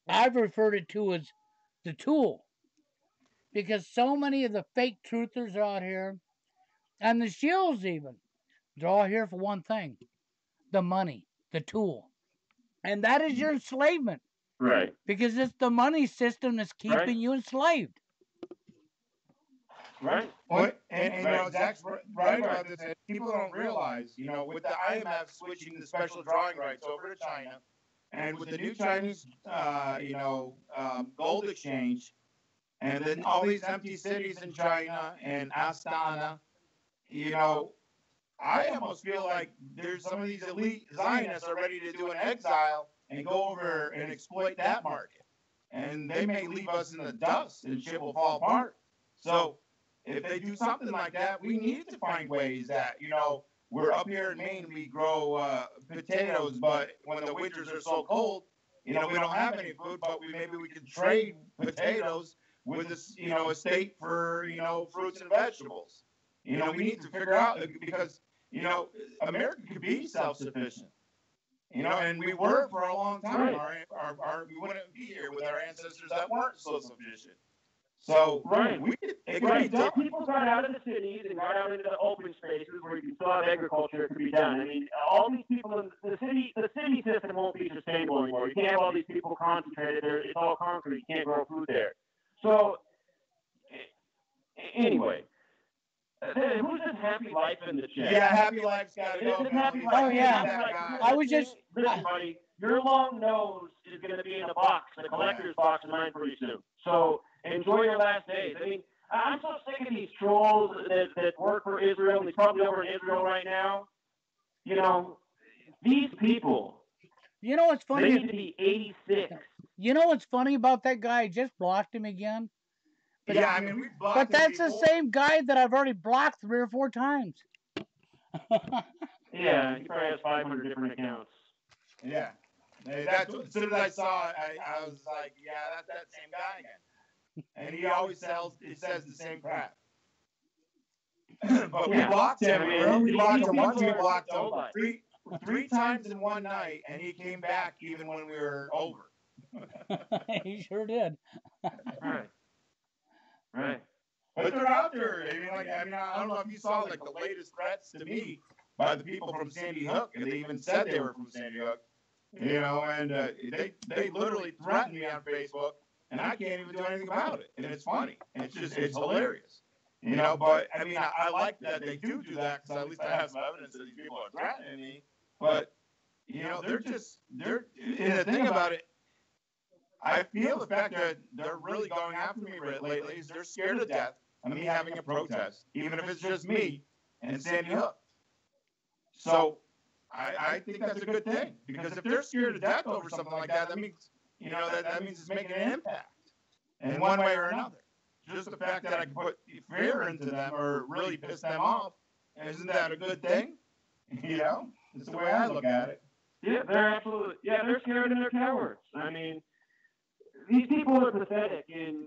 Speaker 2: I've referred it to as the tool. Because so many of the fake truthers are out here, and the shills even, they're all here for one thing: the money, the tool. And that is your enslavement.
Speaker 4: right.
Speaker 2: Because it's the money system that's keeping you enslaved.
Speaker 4: Right.
Speaker 3: And Zach's right about this. And people don't realize, with the IMF switching the special drawing rights over to China, and with the new Chinese, gold exchange, and then all these empty cities in China and Astana, I almost feel like there's some of these elite Zionists are ready to do an exile and go over and exploit that market. And they may leave us in the dust and shit will fall apart. So if they do something like that, we need to find ways that, we're up here in Maine, we grow potatoes, but when the winters are so cold, we don't have any food, but maybe we can trade potatoes with this, a state for, fruits and vegetables. We need to figure out, because, America could be self-sufficient. And we were for a long time. We wouldn't be here with our ancestors that weren't so sufficient. So it could be done.
Speaker 4: People got out of the cities and got out into the open spaces where you can still have agriculture. It could be done. I mean, all these people in the city system won't be sustainable anymore. You can't have all these people concentrated there. It's all concrete. You can't grow food there. So anyway. Who's this Happy Life in the chat?
Speaker 3: Yeah, Happy Life's got to go.
Speaker 2: I was just...
Speaker 4: Listen, buddy, your long nose is going to be in a box, a collector's box of mine pretty soon. So enjoy your last days. I mean, I'm so sick of these trolls that work for Israel, and he's probably over in Israel right now. These people...
Speaker 2: what's funny?
Speaker 4: They need to be 86.
Speaker 2: What's funny about that guy? I just blocked him again. But
Speaker 3: we blocked him.
Speaker 2: But that's the same guy that I've already blocked 3 or 4 times.
Speaker 4: Yeah, he probably has 500 different accounts.
Speaker 3: Yeah. As soon as I saw it, I was like, yeah, that's that same guy again. And he always says the same crap. But we blocked him. We blocked him once. We blocked him three times in one night, and he came back even when we were over.
Speaker 2: He sure did.
Speaker 4: Right.
Speaker 3: But they're out there. I don't know if you saw the latest threats to me by the people from Sandy Hook, and they even said they were from Sandy Hook. And they literally threatened me on Facebook and I can't even do anything about it. And it's funny. It's hilarious. You know, but I mean, I like that they do that because at least I have some evidence that these people are threatening me. But, you know, and the thing about it, I feel the fact that they're really going after me lately is they're scared to death of me having a protest, even if it's just me and Sandy Hook. So I think that's a good thing, because if they're scared to death over something like that, that means, you know, that means it's making an impact in one way or another. Just the fact that I can put fear into them or really piss them off, isn't that a good thing? You know, it's the way I look at it.
Speaker 4: Yeah, they're scared and they're cowards. I mean, these people are pathetic, and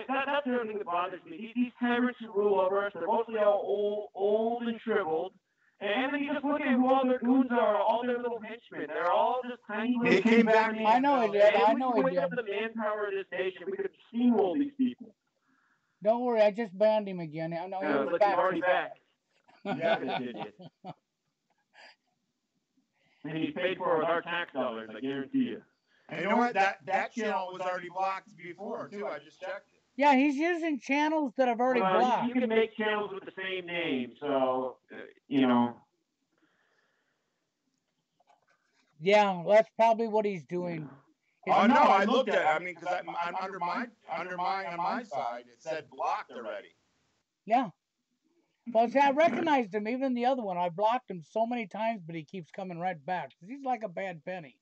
Speaker 4: that's the other thing that bothers me. These tyrants who rule over us, they're mostly all old and shriveled. And then you just look at who all their goons are, all their little henchmen. They're all just tiny little.
Speaker 3: They came back.
Speaker 2: I know it did. I know it did.
Speaker 4: If we up the manpower of this nation, we could steamroll these people.
Speaker 2: Don't worry, I just banned him again. I know he's back.
Speaker 4: Already back.
Speaker 3: Yeah,
Speaker 4: idiot. And he's paid for with our tax dollars, I guarantee you.
Speaker 3: And you know what? That channel was already blocked before, too. I just checked it.
Speaker 2: Yeah, he's using channels that I've already blocked.
Speaker 4: You can make channels with the same name, so, you know.
Speaker 2: Yeah, that's probably what he's doing.
Speaker 3: Oh, no, I looked at it. I mean, because on my side, it said blocked already.
Speaker 2: Yeah. Well, see, I recognized him, even the other one. I blocked him so many times, but he keeps coming right back. He's like a bad penny.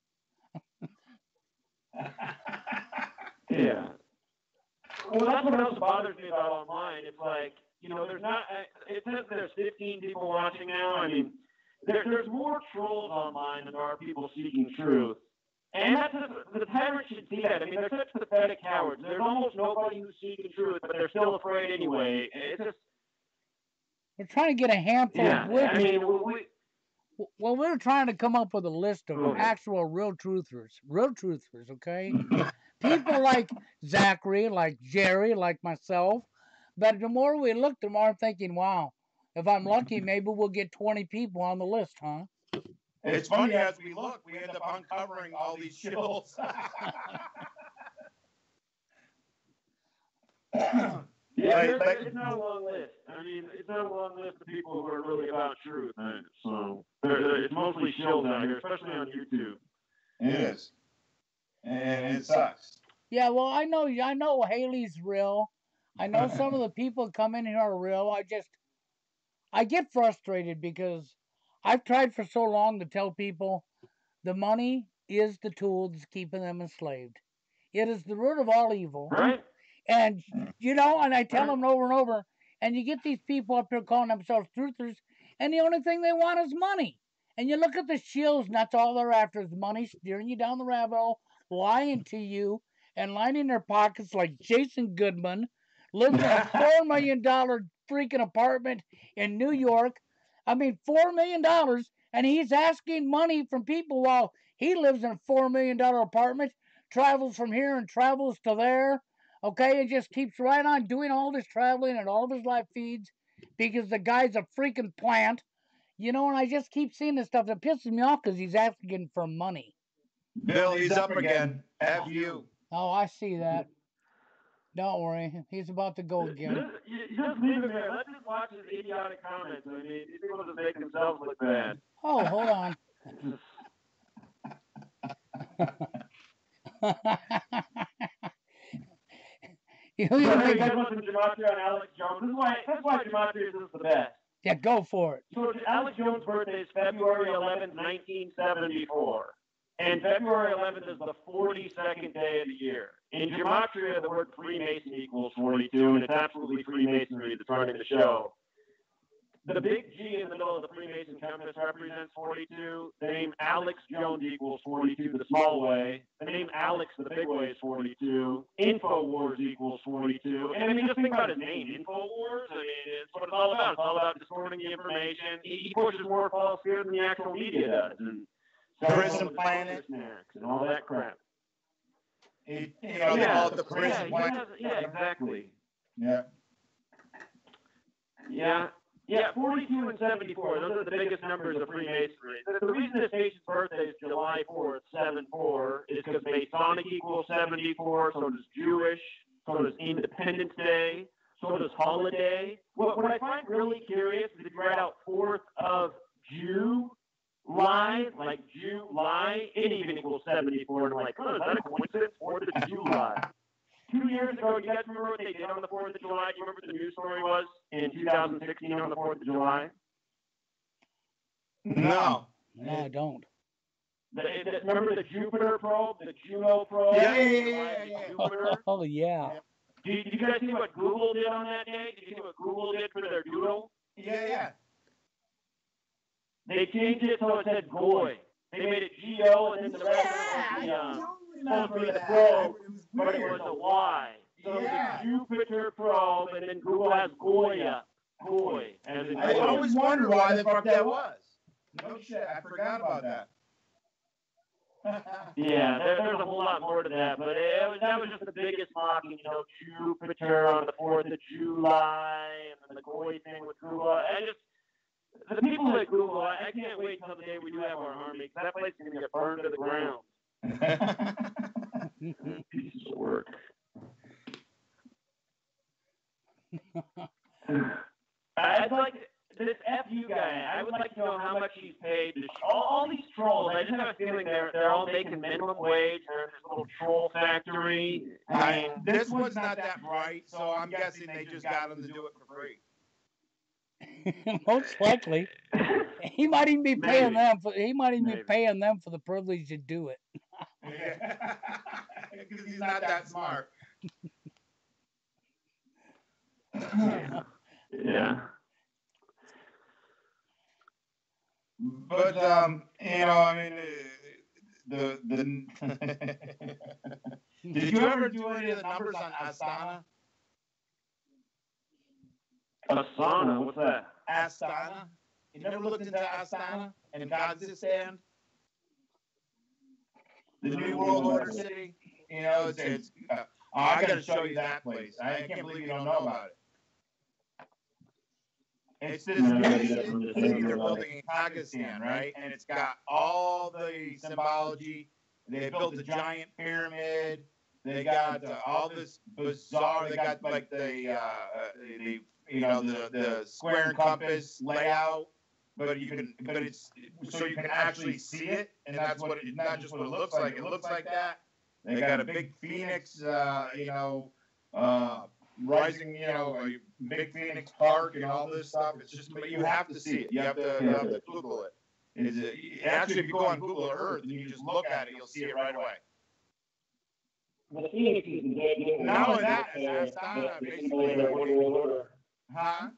Speaker 4: Yeah. Well, that's what else bothers me about online. It's like, you know, it says there's 15 people watching now. I mean, there's more trolls online than there are people seeking truth. And that's the tyrants should see that. I mean, they're such pathetic cowards. There's almost nobody who's seeking truth, but they're still afraid anyway. It's just...
Speaker 2: We're trying to get a handful of witches.
Speaker 4: I mean,
Speaker 2: well, we're trying to come up with a list of actual real truthers, okay? People like Zachary, like Jerry, like myself. But the more we look, the more I'm thinking, wow, if I'm lucky, maybe we'll get 20 people on the list, huh?
Speaker 3: It's funny, as we look, we end up uncovering all these shills.
Speaker 4: It's not a long list. I mean, it's not a long list of people who are really about truth. Right? So it's mostly shills out here, especially on YouTube.
Speaker 3: It is, and it sucks.
Speaker 2: Yeah, well, I know Haley's real. I know some of the people come in here are real. I get frustrated because I've tried for so long to tell people the money is the tool that's keeping them enslaved. It is the root of all evil.
Speaker 4: Right.
Speaker 2: And, you know, and I tell them over and over, and you get these people up here calling themselves truthers, and the only thing they want is money. And you look at the shills, and that's all they're after is money, steering you down the rabbit hole, lying to you, and lining their pockets like Jason Goodman, lives in a $4 million freaking apartment in New York. I mean, $4 million, and he's asking money from people while he lives in a $4 million apartment, travels from here and travels to there. Okay, and just keeps right on doing all this traveling and all of his live feeds because the guy's a freaking plant. You know, and I just keep seeing this stuff that pisses me off because he's asking for money.
Speaker 3: Bill, he's up again. F you.
Speaker 2: Oh, I see that. Don't worry. He's about to go again.
Speaker 4: Just leave him there. Let's just watch his idiotic comments. I mean, these people just make themselves look bad.
Speaker 2: Oh, hold on.
Speaker 4: You guys want some gematria on Alex Jones? That's why gematria is the best.
Speaker 2: Yeah, go for it.
Speaker 4: So Alex Jones' birthday is February 11th, 1974. And February 11th is the 42nd day of the year. In gematria, the word Freemason equals 42, and it's absolutely Freemasonry that's running the show. The big G in the middle of the Freemason compass represents 42. The name Alex Jones equals 42 the small way. The name Alex the big way is 42. InfoWars equals 42. And I mean, just think about his name, InfoWars. I mean, it's what it's all about. It's all about distorting the information. He pushes more false fear than the actual media does. And
Speaker 3: Prison Planet.
Speaker 4: And all that crap.
Speaker 3: They call it the Prison Planet.
Speaker 4: Yeah, exactly.
Speaker 3: Yeah.
Speaker 4: Yeah, 42 and 74. Those are the biggest numbers of Freemasonry. The reason this nation's birthday is July 4th, 7-4, is because Masonic equals equals 74. So does Jewish. So does Independence Day. So does holiday. What I find really curious is if you write out 4th of July, like July, it even equals 74. And I'm like, oh, is that a coincidence? 4th of July. 2 years ago, you guys remember what they did on the 4th of July? Do you remember what the news story was in 2016 on the 4th of July?
Speaker 3: No.
Speaker 2: No, I don't.
Speaker 4: Remember the Jupiter probe, the Juno probe?
Speaker 3: Yeah.
Speaker 4: Jupiter?
Speaker 2: Oh, yeah.
Speaker 4: Did you guys see what Google did on that day? Did you see what Google did for their doodle?
Speaker 3: Yeah.
Speaker 4: They changed it so it said Goy. They made it G-O and then the rest
Speaker 3: I
Speaker 4: of
Speaker 3: remember
Speaker 4: the
Speaker 3: that.
Speaker 4: probe,
Speaker 3: It was
Speaker 4: but it
Speaker 3: weird.
Speaker 4: was a Y. So
Speaker 3: Yeah.
Speaker 4: the Jupiter probe, and then Google has Goya. Goy. As in
Speaker 3: I
Speaker 4: Goy.
Speaker 3: always wondered why the fuck that was. No shit, I forgot about that.
Speaker 4: Yeah, there's a whole lot more to that, but that was just the biggest mocking, Jupiter on the 4th of July, and then the Goy thing with Google. The people at Google, I can't wait until the day we do have our army, because that place is going to get burned to the ground. Pieces of work. I'd like this FU guy. I would like to know how much he's paid. All these trolls. I just have a feeling they're all making minimum wage. They're in this little troll factory.
Speaker 3: This one's not that bright, so I'm guessing they just got him to do it for free.
Speaker 2: Most likely. He might even be paying them for. He might even be paying them for the privilege to do it.
Speaker 3: Because he's not that smart.
Speaker 4: Yeah.
Speaker 3: But I mean, did you ever do any of the numbers on Astana?
Speaker 4: Asana, what's that?
Speaker 3: Astana. You never looked into Astana and Kazakhstan? The New World Order city? It's I got to show you that place. I can't believe you don't know about it. It's this new city they're building in Kazakhstan, right? And it's got all the symbology. They built a giant pyramid. They got all this bizarre. They got like the square and compass layout, but it's so you can actually see it, and that's what it's not just what it looks like. It looks like that. They got a big phoenix, rising, a big Phoenix Park and all this stuff. It's just, but you have to see it. You have to Google it. Actually, if you go on Google Earth and you just look at it, you'll see it right away.
Speaker 4: The Phoenix is the
Speaker 3: Not only that, it's Astana, basically. Huh?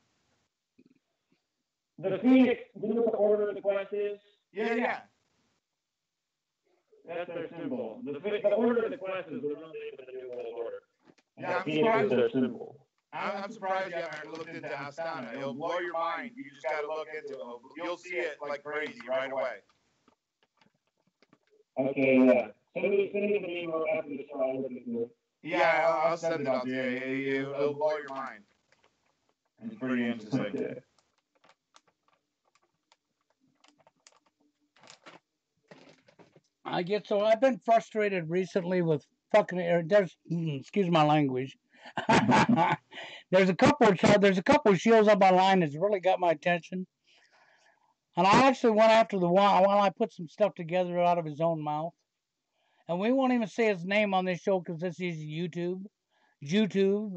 Speaker 4: The Phoenix, do you know what the Order of the Quest is?
Speaker 3: Yeah.
Speaker 4: That's their symbol. The Order of the Quest is the real name of the New World Order.
Speaker 3: Yeah, I'm surprised you haven't looked into Astana. It'll blow your mind. You just got to look into it. You'll see it like crazy right away.
Speaker 4: Okay, yeah. Send me the name after the show.
Speaker 3: Yeah, I'll send it out to you. It'll blow your mind. It's pretty interesting.
Speaker 4: Okay.
Speaker 2: I've been frustrated recently with fucking. Excuse my language. There's a couple of shows up online that's really got my attention, and I actually went after the one while I put some stuff together out of his own mouth, and we won't even say his name on this show because this is YouTube,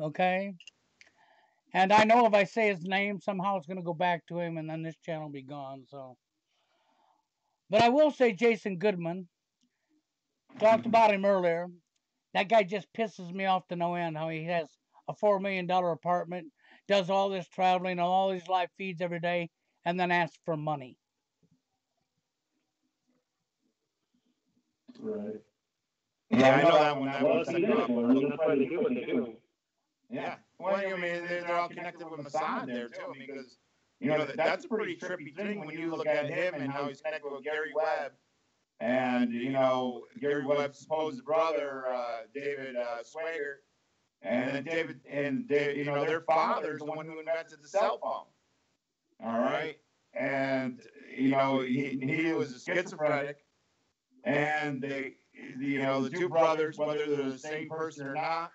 Speaker 2: okay? And I know if I say his name, somehow it's gonna go back to him, and then this channel will be gone. So, but I will say Jason Goodman. Talked about him earlier. That guy just pisses me off to no end. How he has a $4 million apartment, does all this traveling, all these live feeds every day, and then asks for money.
Speaker 4: Right.
Speaker 3: Yeah, I know that one. That one's
Speaker 4: that's why they do what they do.
Speaker 3: Yeah. Well, I mean, they're all connected with Mossad there too, because that's a pretty trippy thing when you look at him and how he's connected with Gary Webb. And, Gary Webb's supposed brother, David Swager, and David, their father's the one who invented the cell phone. All right. And, he was a schizophrenic, and the two brothers, whether they're the same person or not,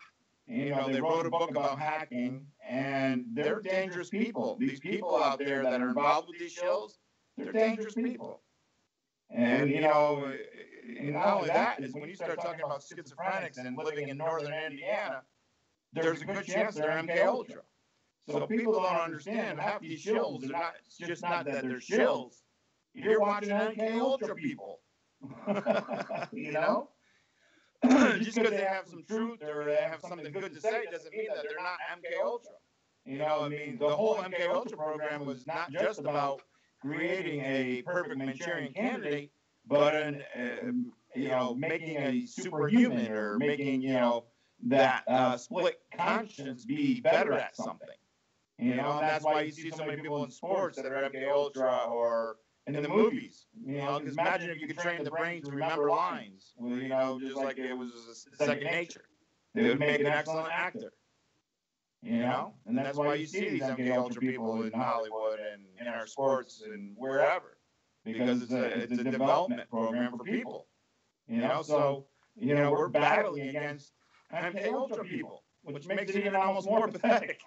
Speaker 3: they wrote a book about hacking, and they're dangerous people. These people out there that are involved with these shills, they're dangerous people. And, and not only that is when you start talking about schizophrenics and living in northern Indiana, there's a good chance they're MK Ultra. So people don't understand half these shills are not, it's just not that they're shills. You're watching MK Ultra people. Just because they have some truth or they have something good to say doesn't mean that they're not MK Ultra. The whole MK Ultra program was not just about creating a perfect Manchurian candidate, but making a superhuman or making that split conscience be better at something. And that's why you see so many people in sports that are MK Ultra or in the movies. Because imagine if you could train the brain to remember lines. Just like it was second nature. They would make an excellent actor. And that's why you see these MK Ultra people in Hollywood and in our sports and wherever, because it's a development program for people. So we're battling against MK Ultra people, which makes it even almost more pathetic.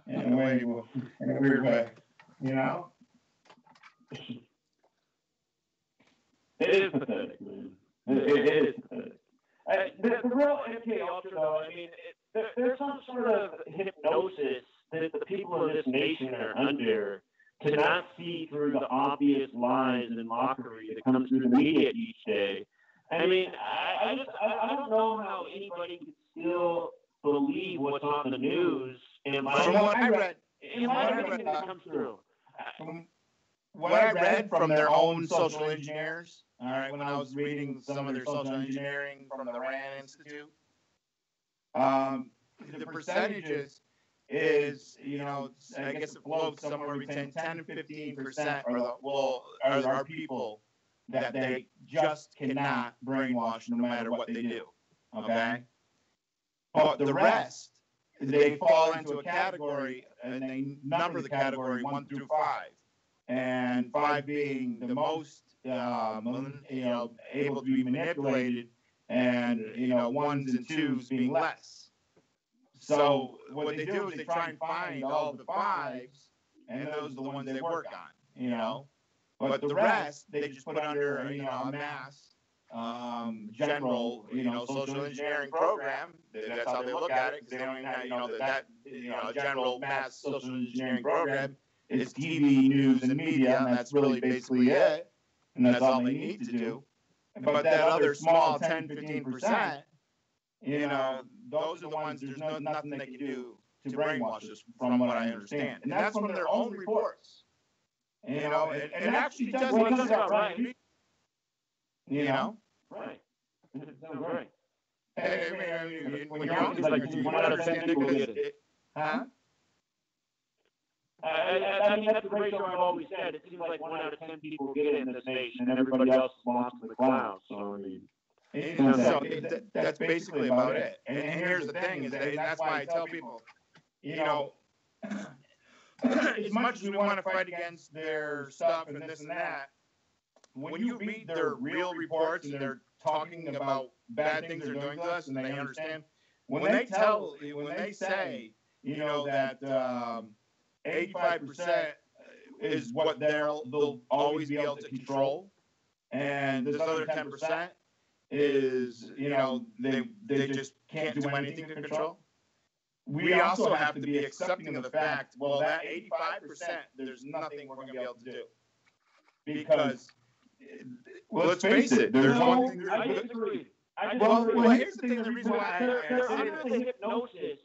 Speaker 3: in a weird way,
Speaker 4: It is pathetic, man. It is pathetic. The real MK Ultra, though, there's some sort of hypnosis that the people of this nation are under to not see through the obvious lies and mockery that comes through the media each day. I don't know how anybody can still believe what's on the news.
Speaker 3: From what I read,
Speaker 4: that comes through.
Speaker 3: What I read from their own social engineers, all right, when I was reading some of their social engineering from the RAND Institute, the percentages is, I guess it floats somewhere between 10 and 15% are people that they just cannot brainwash no matter what they do, okay? But the rest, they fall into a category, and they number the category 1 through 5. And 5 being the most, able to be manipulated, and 1s and 2s being less. So what they do is they try and find all the 5s, and those are the ones they work on, But the rest they just put under, a mass, general, social engineering program. That's how they look at it, because they don't even have, that general mass social engineering program. It's TV, news, and media, and that's really basically it. And that's all they need to do. But that other small 10, 15%, those are the ones there's nothing they can do to brainwash us, from what I understand. And that's from their own reports. It actually does make sense.
Speaker 4: Right.
Speaker 3: Right.
Speaker 4: It sounds right.
Speaker 3: When you're on this, you want to understand it because huh?
Speaker 4: That's the ratio I've always said. It seems like 1 out of 10 people get it in this nation, and everybody else is lost in the clouds. So,
Speaker 3: that's basically about it. And here's the thing, is that's why I tell people, as much as we want to fight against their stuff and this and that, when you read their real reports and they're talking about bad things they're doing to us and they understand, when they say, that 85% is what they'll always be able to control, and this other 10% is, they just can't do anything to control. We also have to be accepting of the fact, well, that 85%, there's nothing we're going to be able to do. Because, well, let's face it, there's one thing.
Speaker 4: I disagree.
Speaker 3: Well, here's the thing, the reason why
Speaker 4: they're under the hypnosis.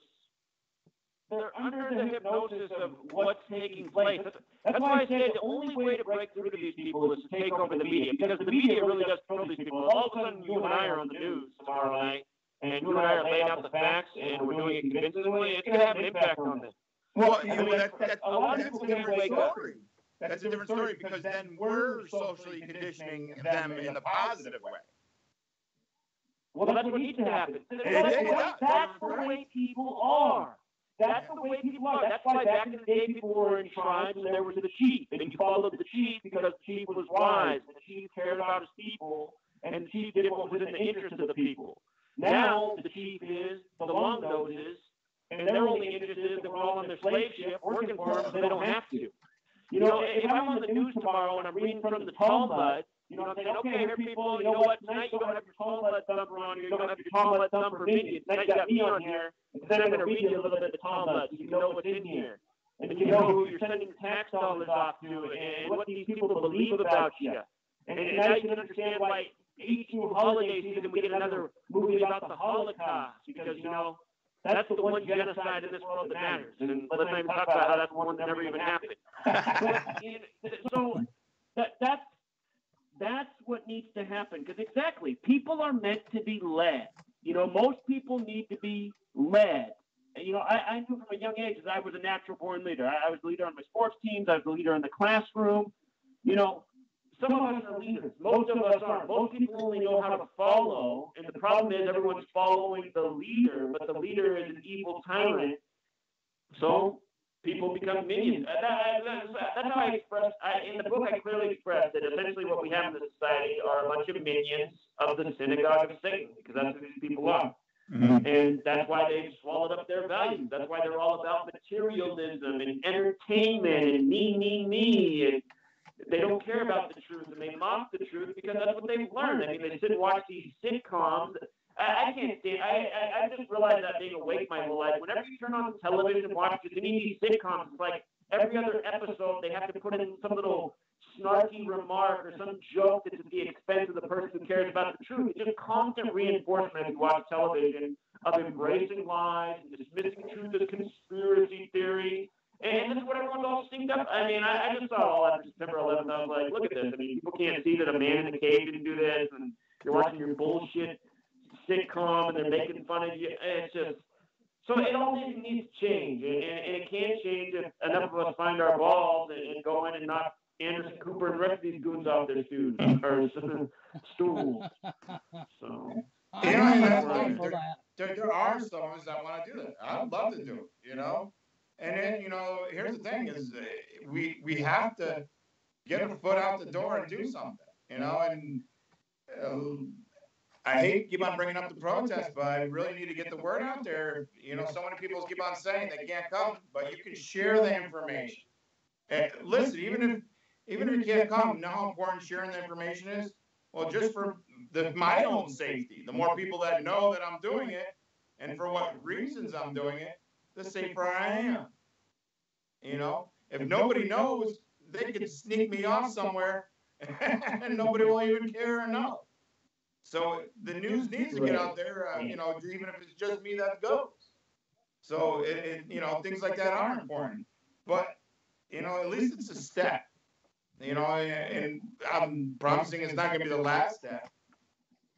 Speaker 4: They're under the hypnosis of what's taking place. That's why I say the only way to break through to these people is to take over the media, because the media really does control these people. All of a sudden, you and I are on the news tomorrow night, and you and I are laying out the facts, and we're doing it convincingly. It's going to have an impact on this.
Speaker 3: Well, that's a lot of people can't wake up. That's a different story, because then we're socially conditioning them in the positive way.
Speaker 4: Well, that's what needs to happen. That's the way people are. That's the way people are. That's why back in the day people were in tribes and there was the chief. And you followed the chief because the chief was wise. The chief cared about his people, and the chief did what was in the interest of the people. Now the chief is the long noses, and their only interest is that we're all on their slave ship working for them so they don't have to. You know, if I'm on the news tomorrow and I'm reading from the Talmud, you know, I'm saying, okay, here people, you know what, tonight you don't have your Talmud thumper on here, you don't have your Talmud thumper minion. Tonight you got me on here, and then I'm going to read you a little bit of the Talmud so you know what's in here. And you know who you're sending the tax dollars off to and what these people believe about you. And now you can understand why each new holiday season we get another movie about the Holocaust, because, you know, that's the one genocide in this world that matters. And let's not even talk about how that's the one that never even happened. So that's what needs to happen. Because exactly, people are meant to be led. You know, most people need to be led. And, you know, I knew from a young age that I was a natural born leader. I was the leader on my sports teams. I was the leader in the classroom. You know, some of us are leaders. Most of us aren't. Most people only know how to follow. And the problem is everyone's following the leader, but the leader is an evil tyrant. So people become minions. That's how I expressed. In the book, I clearly expressed that essentially what we have in the society are a bunch of minions of the synagogue of Satan, because that's who these people are. Mm-hmm. And that's why they've swallowed up their values. That's why they're all about materialism and entertainment and me. And they don't care about the truth, and they mock the truth because that's what they've learned. I mean, they sit and watch these sitcoms. I can't stand. I just realized that being awake my whole life. Whenever you turn on television and watch any of these sitcoms, it's like every other episode they have to put in some little snarky remark or some joke that's at the expense of the person who cares about the truth. It's just constant reinforcement as you watch television of embracing lies and dismissing truth as conspiracy theory. And this is what everyone's all synced up. I mean, I just saw all after September 11th. I was like, look at this. I mean, people can't see that a man in a cave didn't do this, and you're watching your bullshit sitcom, and they're making fun of you. It's just, so it all needs to change, and it can't change if enough of us find our balls and go in and knock Anderson Cooper and the rest of these goons off their stools. So,
Speaker 5: you know, and that's like, there are some of us that want to do that. I'd love to do it, you know. And then, you know, here's the thing is we have to get a foot out the door and do something, you know, and I hate to keep on bringing up the protest, but I really need to get the word out there. You know, so many people keep on saying they can't come, but you can share the information. And listen, even if you can't come, you know how important sharing the information is? Well, just for my own safety, the more people that know that I'm doing it and for what reasons I'm doing it, the safer I am. You know, if nobody knows, they could sneak me off somewhere and nobody will even care or know. So the news needs to get out there, you know, even if it's just me that goes. So, you know, things like that are important. But, you know, at least it's a step. You know, and I'm promising it's not going to be the last step,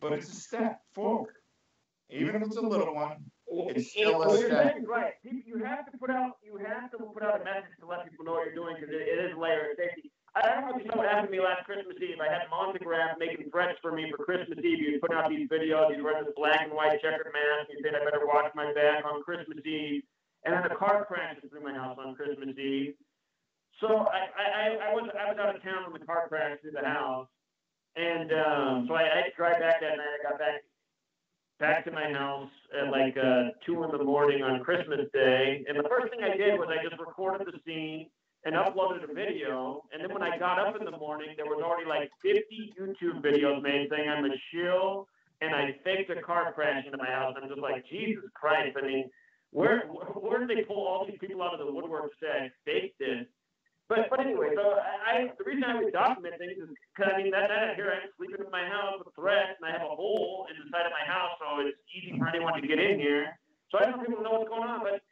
Speaker 5: but it's a step forward. Even if it's a little one, it's still a step.
Speaker 4: Right. You have to put out a message to let people know what you're doing, because it is a layer of safety. I don't know if you saw what happened to me last Christmas Eve. I had Montegraph making threats for me for Christmas Eve. He was putting out these videos. He's wearing this black and white checkered mask. He said I better watch my back on Christmas Eve. And then a car crashed through my house on Christmas Eve. So I was out of town when the car crashed through the house. And so I had to drive back that night. I got back to my house at like 2 in the morning on Christmas Day. And the first thing I did was I just recorded the scene and uploaded a video. And then when I got up in the morning, there was already like 50 YouTube videos made saying I'm a shill and I faked a car crash into my house. And I'm just like, Jesus Christ. I mean, where did they pull all these people out of the woodwork to say I faked this? But anyway, so the reason I would document things is because, I mean, that night here I'm sleeping in my house with threats, and I have a hole in the side of my house, so it's easy for anyone to get in here. So I don't want people to know what's going on, but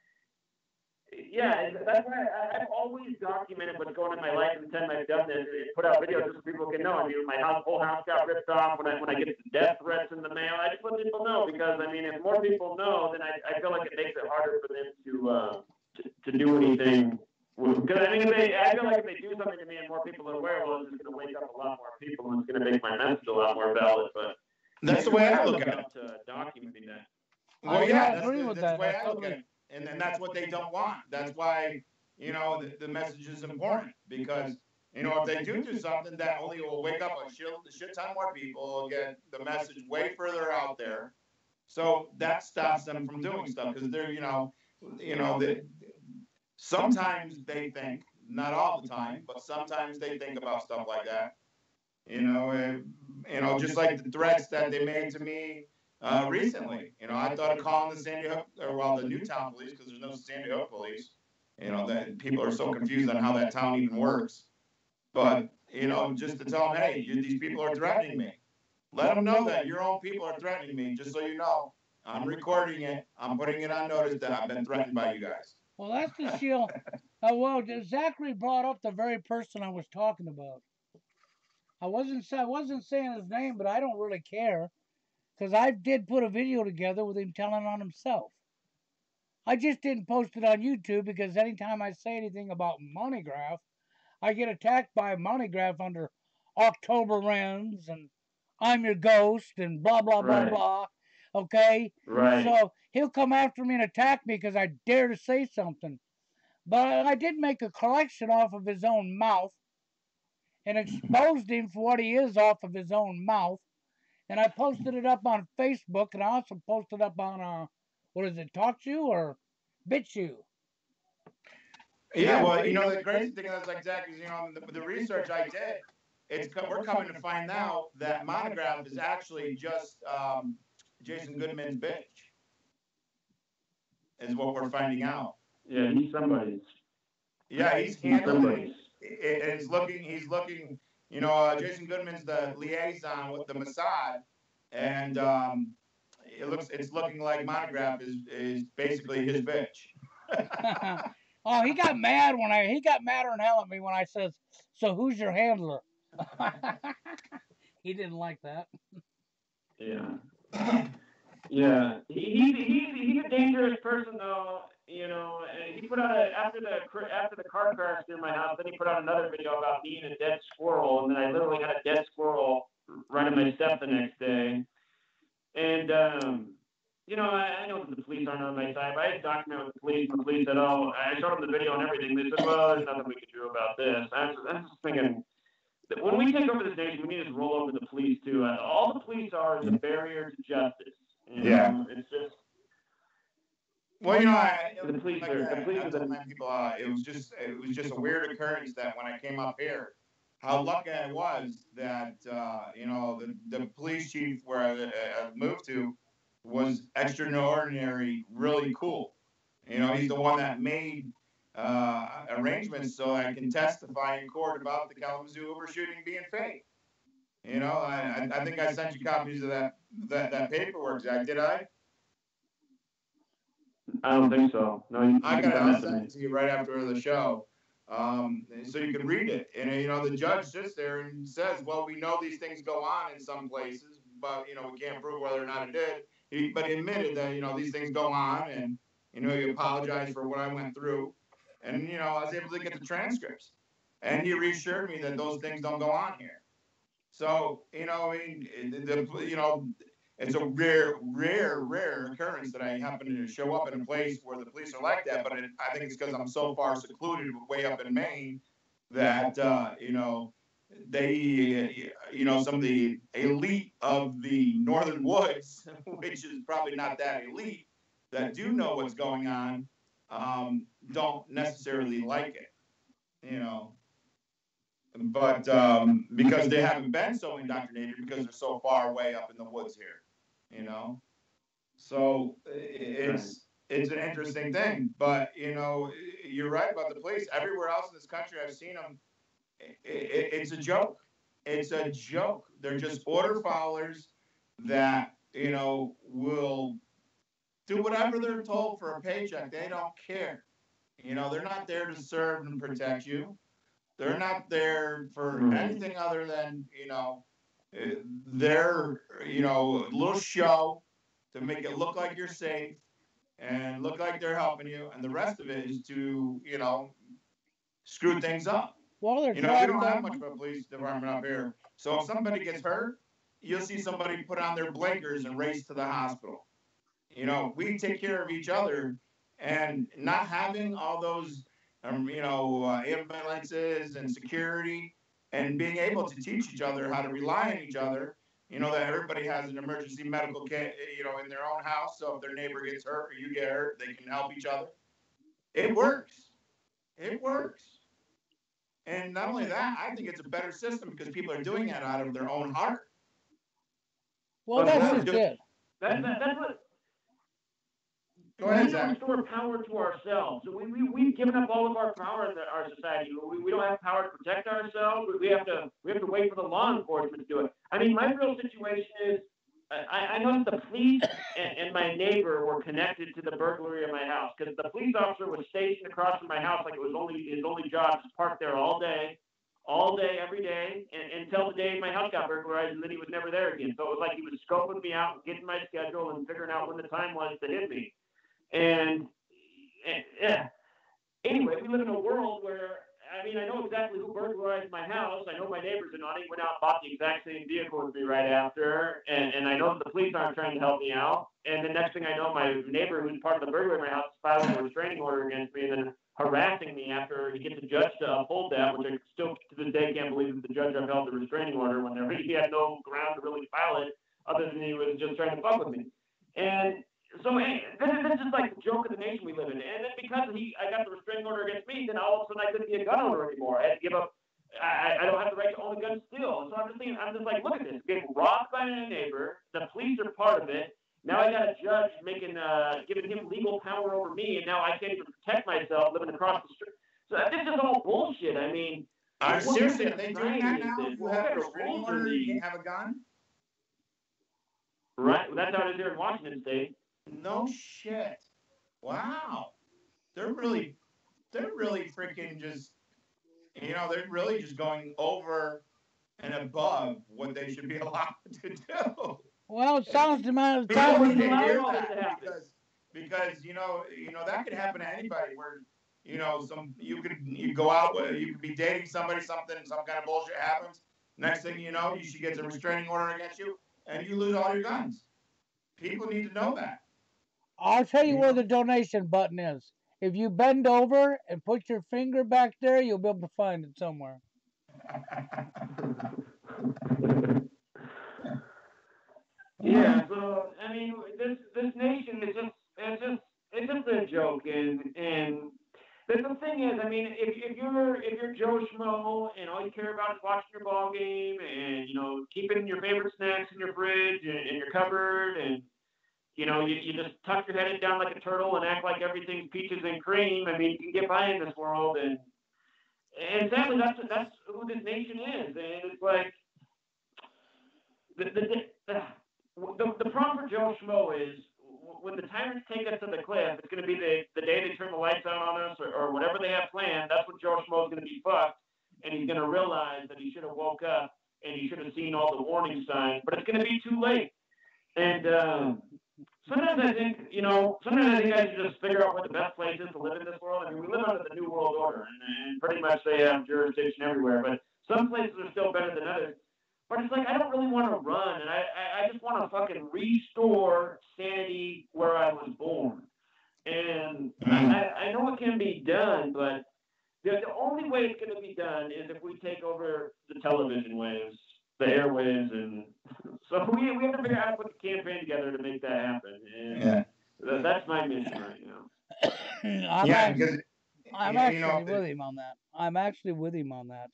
Speaker 4: yeah, that's why I've always documented what's going on in my life, and the time I've done this, put out videos just so people can know. I mean, my whole house got ripped off when I get death threats in the mail. I just let people know, because, I mean, if more people know, then I feel like it makes it harder for them to do anything. Because, I mean, I feel like if they do something to me and more people are aware, well, it's just going to wake up a lot more people, and it's going to make my message a lot more valid. But
Speaker 5: that's the way I look at it.
Speaker 4: Documenting that.
Speaker 5: Well, yeah, that's the way I look at it. And that's what they don't want. That's why, you know, the message is important, because If they do something, that only will wake up a shit ton more people, will get the message way further out there. So that stops them from doing stuff because they're, sometimes they think, not all the time, but sometimes they think about stuff like that. Just like the threats that they made to me recently. I thought of calling the Sandy Hook, or well, the Newtown police, because there's no Sandy Hook police. That people are so confused on how that town even works. But just to tell them, hey, these people are threatening me. Let them know that your own people are threatening me. Just so you know, I'm recording it. I'm putting it on notice that I've been threatened by you guys.
Speaker 2: Well, that's the shield. Well, Zachary brought up the very person I was talking about. I wasn't saying his name, but I don't really care because I did put a video together with him telling on himself. I just didn't post it on YouTube because anytime I say anything about Moneygraph, I get attacked by Moneygraph under October Rens and I'm your ghost and blah blah blah blah. Okay?
Speaker 4: Right.
Speaker 2: So he'll come after me and attack me because I dare to say something. But I did make a collection off of his own mouth and exposed him for what he is off of his own mouth. And I posted it up on Facebook, and I also posted up on what is it, TalkShoe or BitShoe?
Speaker 5: Yeah, well, the crazy thing is, like Zach, is the research I did, we're coming to find out that Monograph is actually just Jason Goodman's bitch. Is what we're finding out.
Speaker 4: Yeah, he's somebody's.
Speaker 5: Yeah, he's handling it. And he's looking. Jason Goodman's the liaison with the Mossad, and it's looking like Monograph is basically his bitch.
Speaker 2: Oh, he got madder than hell at me when I says, "So who's your handler?" He didn't like that.
Speaker 4: Yeah. Yeah, he's a dangerous person though. He put out after the car crash near my house. Then he put out another video about being a dead squirrel, and then I literally had a dead squirrel right on my step the next day. And I know the police aren't on my side, but I documented with the police, and the police said, "Oh," I showed them the video and everything. They said, "Well, there's nothing we can do about this." I'm just thinking, when we take over this nation, we need to roll over the police too. All the police are is a barrier to justice.
Speaker 5: Yeah.
Speaker 4: It's just.
Speaker 5: Well,
Speaker 4: the police are
Speaker 5: people. It was just a weird occurrence that when I came up here, how lucky I was that the police chief where I moved to was extraordinary, really cool. He's the one that made arrangements so I can testify in court about the Kalamazoo overshooting being fake. I think I sent you copies of that paperwork, Zach. Did I?
Speaker 4: I don't think so. No,
Speaker 5: I'll send it to you right after the show, so you can read it. And the judge sits there and says, "Well, we know these things go on in some places, but we can't prove whether or not it did." But he admitted that these things go on, and he apologized for what I went through, and I was able to get the transcripts, and he reassured me that those things don't go on here. So it's a rare occurrence that I happen to show up in a place where the police are like that. But I think it's because I'm so far secluded, way up in Maine, that they, some of the elite of the northern woods, which is probably not that elite, that do know what's going on, don't necessarily like it, But because they haven't been so indoctrinated, because they're so far away up in the woods here. So it's an interesting thing, but you're right about the police. Everywhere else in this country, I've seen them. It's a joke. It's a joke. They're just order followers that will do whatever they're told for a paycheck. They don't care. They're not there to serve and protect you. They're not there for anything other than their little show to make it look like you're safe and look like they're helping you, and the rest of it is to screw things up.
Speaker 2: Well,
Speaker 5: we don't have much of a police department up here, so if somebody gets hurt, you'll see somebody put on their blinkers and race to the hospital. We take care of each other, and not having all those ambulances and security, and being able to teach each other how to rely on each other. That everybody has an emergency medical kit, in their own house. So if their neighbor gets hurt or you get hurt, they can help each other. It works. It works. And not only that, I think it's a better system because people are doing it out of their own heart.
Speaker 2: Well, that's just it.
Speaker 4: That's what.
Speaker 5: Go ahead,
Speaker 4: We don't
Speaker 5: Zach.
Speaker 4: restore power to ourselves. We've given up all of our power in our society. We don't have power to protect ourselves. We have to wait for the law enforcement to do it. I mean, my real situation is I know that the police and my neighbor were connected to the burglary of my house because the police officer was stationed across from my house like it was his only job to park there all day, every day, and until the day my house got burglarized, and then he was never there again. So it was like he was scoping me out, getting my schedule, and figuring out when the time was to hit me. And yeah. Anyway, we live in a world where, I mean, I know exactly who burglarized my house. I know my neighbors are not. He went out and bought the exact same vehicle as me right after. And I know that the police aren't trying to help me out. And the next thing I know, my neighbor who's part of the burglary of my house is filing a restraining order against me and then harassing me after he gets the judge to uphold that, which I still to this day can't believe that the judge upheld the restraining order when he had no ground to really file it other than he was just trying to fuck with me. And so this is like the joke of the nation we live in. And then because I got the restraining order against me, then all of a sudden I couldn't be a gun owner anymore. I had to give up. I don't have the right to own a gun still. So I'm just like, look at this. Getting robbed by a neighbor. The police are part of it. Now I got a judge giving him legal power over me, and now I can't even protect myself living across the street. So this is all bullshit. I mean,
Speaker 5: seriously, are they doing that now? If you have a restraining order, you can't have a gun?
Speaker 4: Right. That's how it is here in Washington State.
Speaker 5: No shit. Wow. They're really freaking just, they're really just going over and above what they should be allowed to do.
Speaker 2: Well, it sounds to me
Speaker 5: People need to hear that because that could happen to anybody where you go out you could be dating somebody, some kind of bullshit happens. Next thing you know, she gets a restraining order against you and you lose all your guns. People need to know that.
Speaker 2: I'll tell you where the donation button is. If you bend over and put your finger back there, you'll be able to find it somewhere.
Speaker 4: Yeah, so I mean, this nation is just a joke, and the thing is, I mean, if you're Joe Schmo and all you care about is watching your ball game and keeping your favorite snacks in your fridge and in your cupboard and you just tuck your head down like a turtle and act like everything's peaches and cream. I mean, you can get by in this world, and sadly, that's who this nation is. And it's like the problem for Joe Schmo is when the tyrants take us to the cliff, it's going to be the day they turn the lights on us or whatever they have planned. That's when Joe Schmo is going to be fucked, and he's going to realize that he should have woke up and he should have seen all the warning signs, but it's going to be too late. And sometimes I think I should just figure out what the best place is to live in this world. I mean, we live under the New World Order, and pretty much they have jurisdiction everywhere, but some places are still better than others. But it's like, I don't really want to run, and I just want to fucking restore sanity where I was born. And I know it can be done, but the only way it's going to be done is if we take over the television waves, the airwaves, and so we have to figure out how to put the campaign together to make that happen. And that's my mission right now.
Speaker 2: I'm actually with him on that.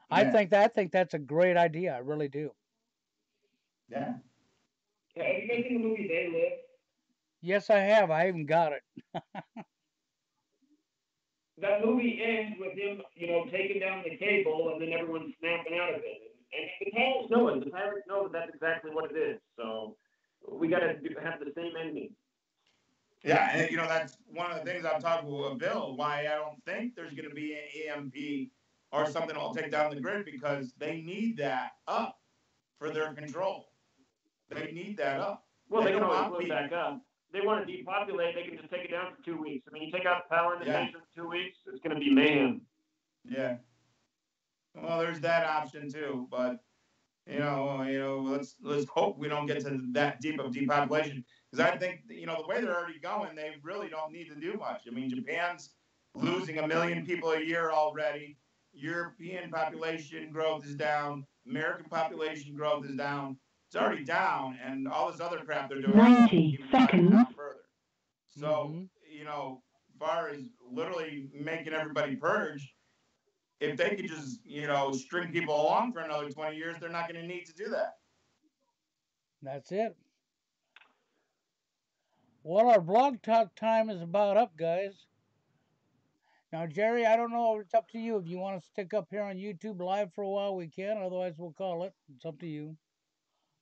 Speaker 2: Yeah. I think that's a great idea. I really do.
Speaker 5: Yeah.
Speaker 4: Have you guys seen the movie They Live?
Speaker 2: Yes, I have. I even got it.
Speaker 4: That movie ends with him, taking down the cable, and then everyone's snapping out of it. And the pirates know that that's exactly what it is. So we got to have the same ending.
Speaker 5: Yeah, and that's one of the things I'm talking with Bill. Why I don't think there's going to be an EMP or something that'll take down the grid, because they need that up for their control. They need that up.
Speaker 4: Well, they can always blow it back up. They want to depopulate. They can just take it down for 2 weeks. I mean, you take out the power in the nation for 2 weeks, it's going to be mayhem.
Speaker 5: Yeah. Well, there's that option too, but let's hope we don't get to that deep of depopulation, because I think the way they're already going, they really don't need to do much. I mean, Japan's losing 1 million people a year already. European population growth is down. American population growth is down. It's already down, and all this other crap they're doing
Speaker 1: 90
Speaker 5: is
Speaker 1: seconds.
Speaker 5: down further. So, you know, far as literally making everybody purge, if they could just, you know, string people along for another 20 years, they're not going to need to do that.
Speaker 2: That's it. Well, our blog talk time is about up, guys. Now, Jerry, I don't know. It's up to you. If you want to stick up here on YouTube live for a while, we can. Otherwise, we'll call it. It's up to you.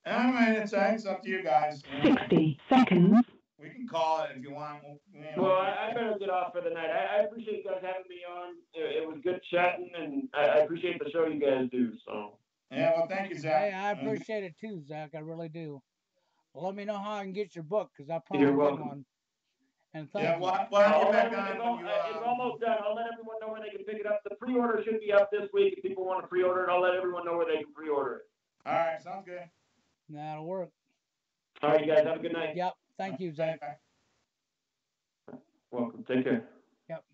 Speaker 5: I mean, it's up to you guys.
Speaker 1: 60 seconds.
Speaker 5: We can call it if you want. You know.
Speaker 4: Well, I better get off for the night. I appreciate you guys having me on. It was good chatting, and I appreciate the show you guys do. So.
Speaker 5: Yeah, well, thank you, Zach.
Speaker 2: Hey, I appreciate it too, Zach. I really do. Well, let me know how I can get your book, because I plan
Speaker 4: You're
Speaker 2: to get
Speaker 4: welcome.
Speaker 2: one. And thank
Speaker 5: Yeah,
Speaker 2: you.
Speaker 5: well, I'll get back on.
Speaker 4: It's almost done. I'll let everyone know when they can pick it up. The pre-order should be up this week. If people want to pre-order it, I'll let everyone know where they can pre-order it.
Speaker 5: All right, sounds good.
Speaker 2: That'll work.
Speaker 4: All right, you guys have a good night.
Speaker 2: Yep. Thank you, Zach.
Speaker 4: Welcome. Take care.
Speaker 2: Yep.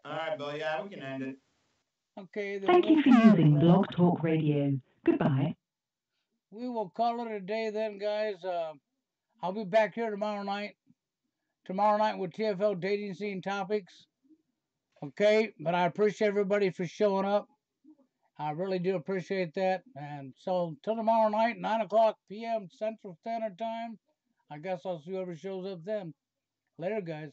Speaker 5: All right, Bill. Yeah, we can end it.
Speaker 2: Okay. Then
Speaker 1: Thank you for using Blog Talk Radio. Goodbye.
Speaker 2: we will call it a day then, guys. I'll be back here tomorrow night. Tomorrow night with TFL dating scene topics. Okay, but I appreciate everybody for showing up. I really do appreciate that. And so till tomorrow night, 9:00 p.m. Central Standard Time. I guess I'll see whoever shows up then. Later, guys.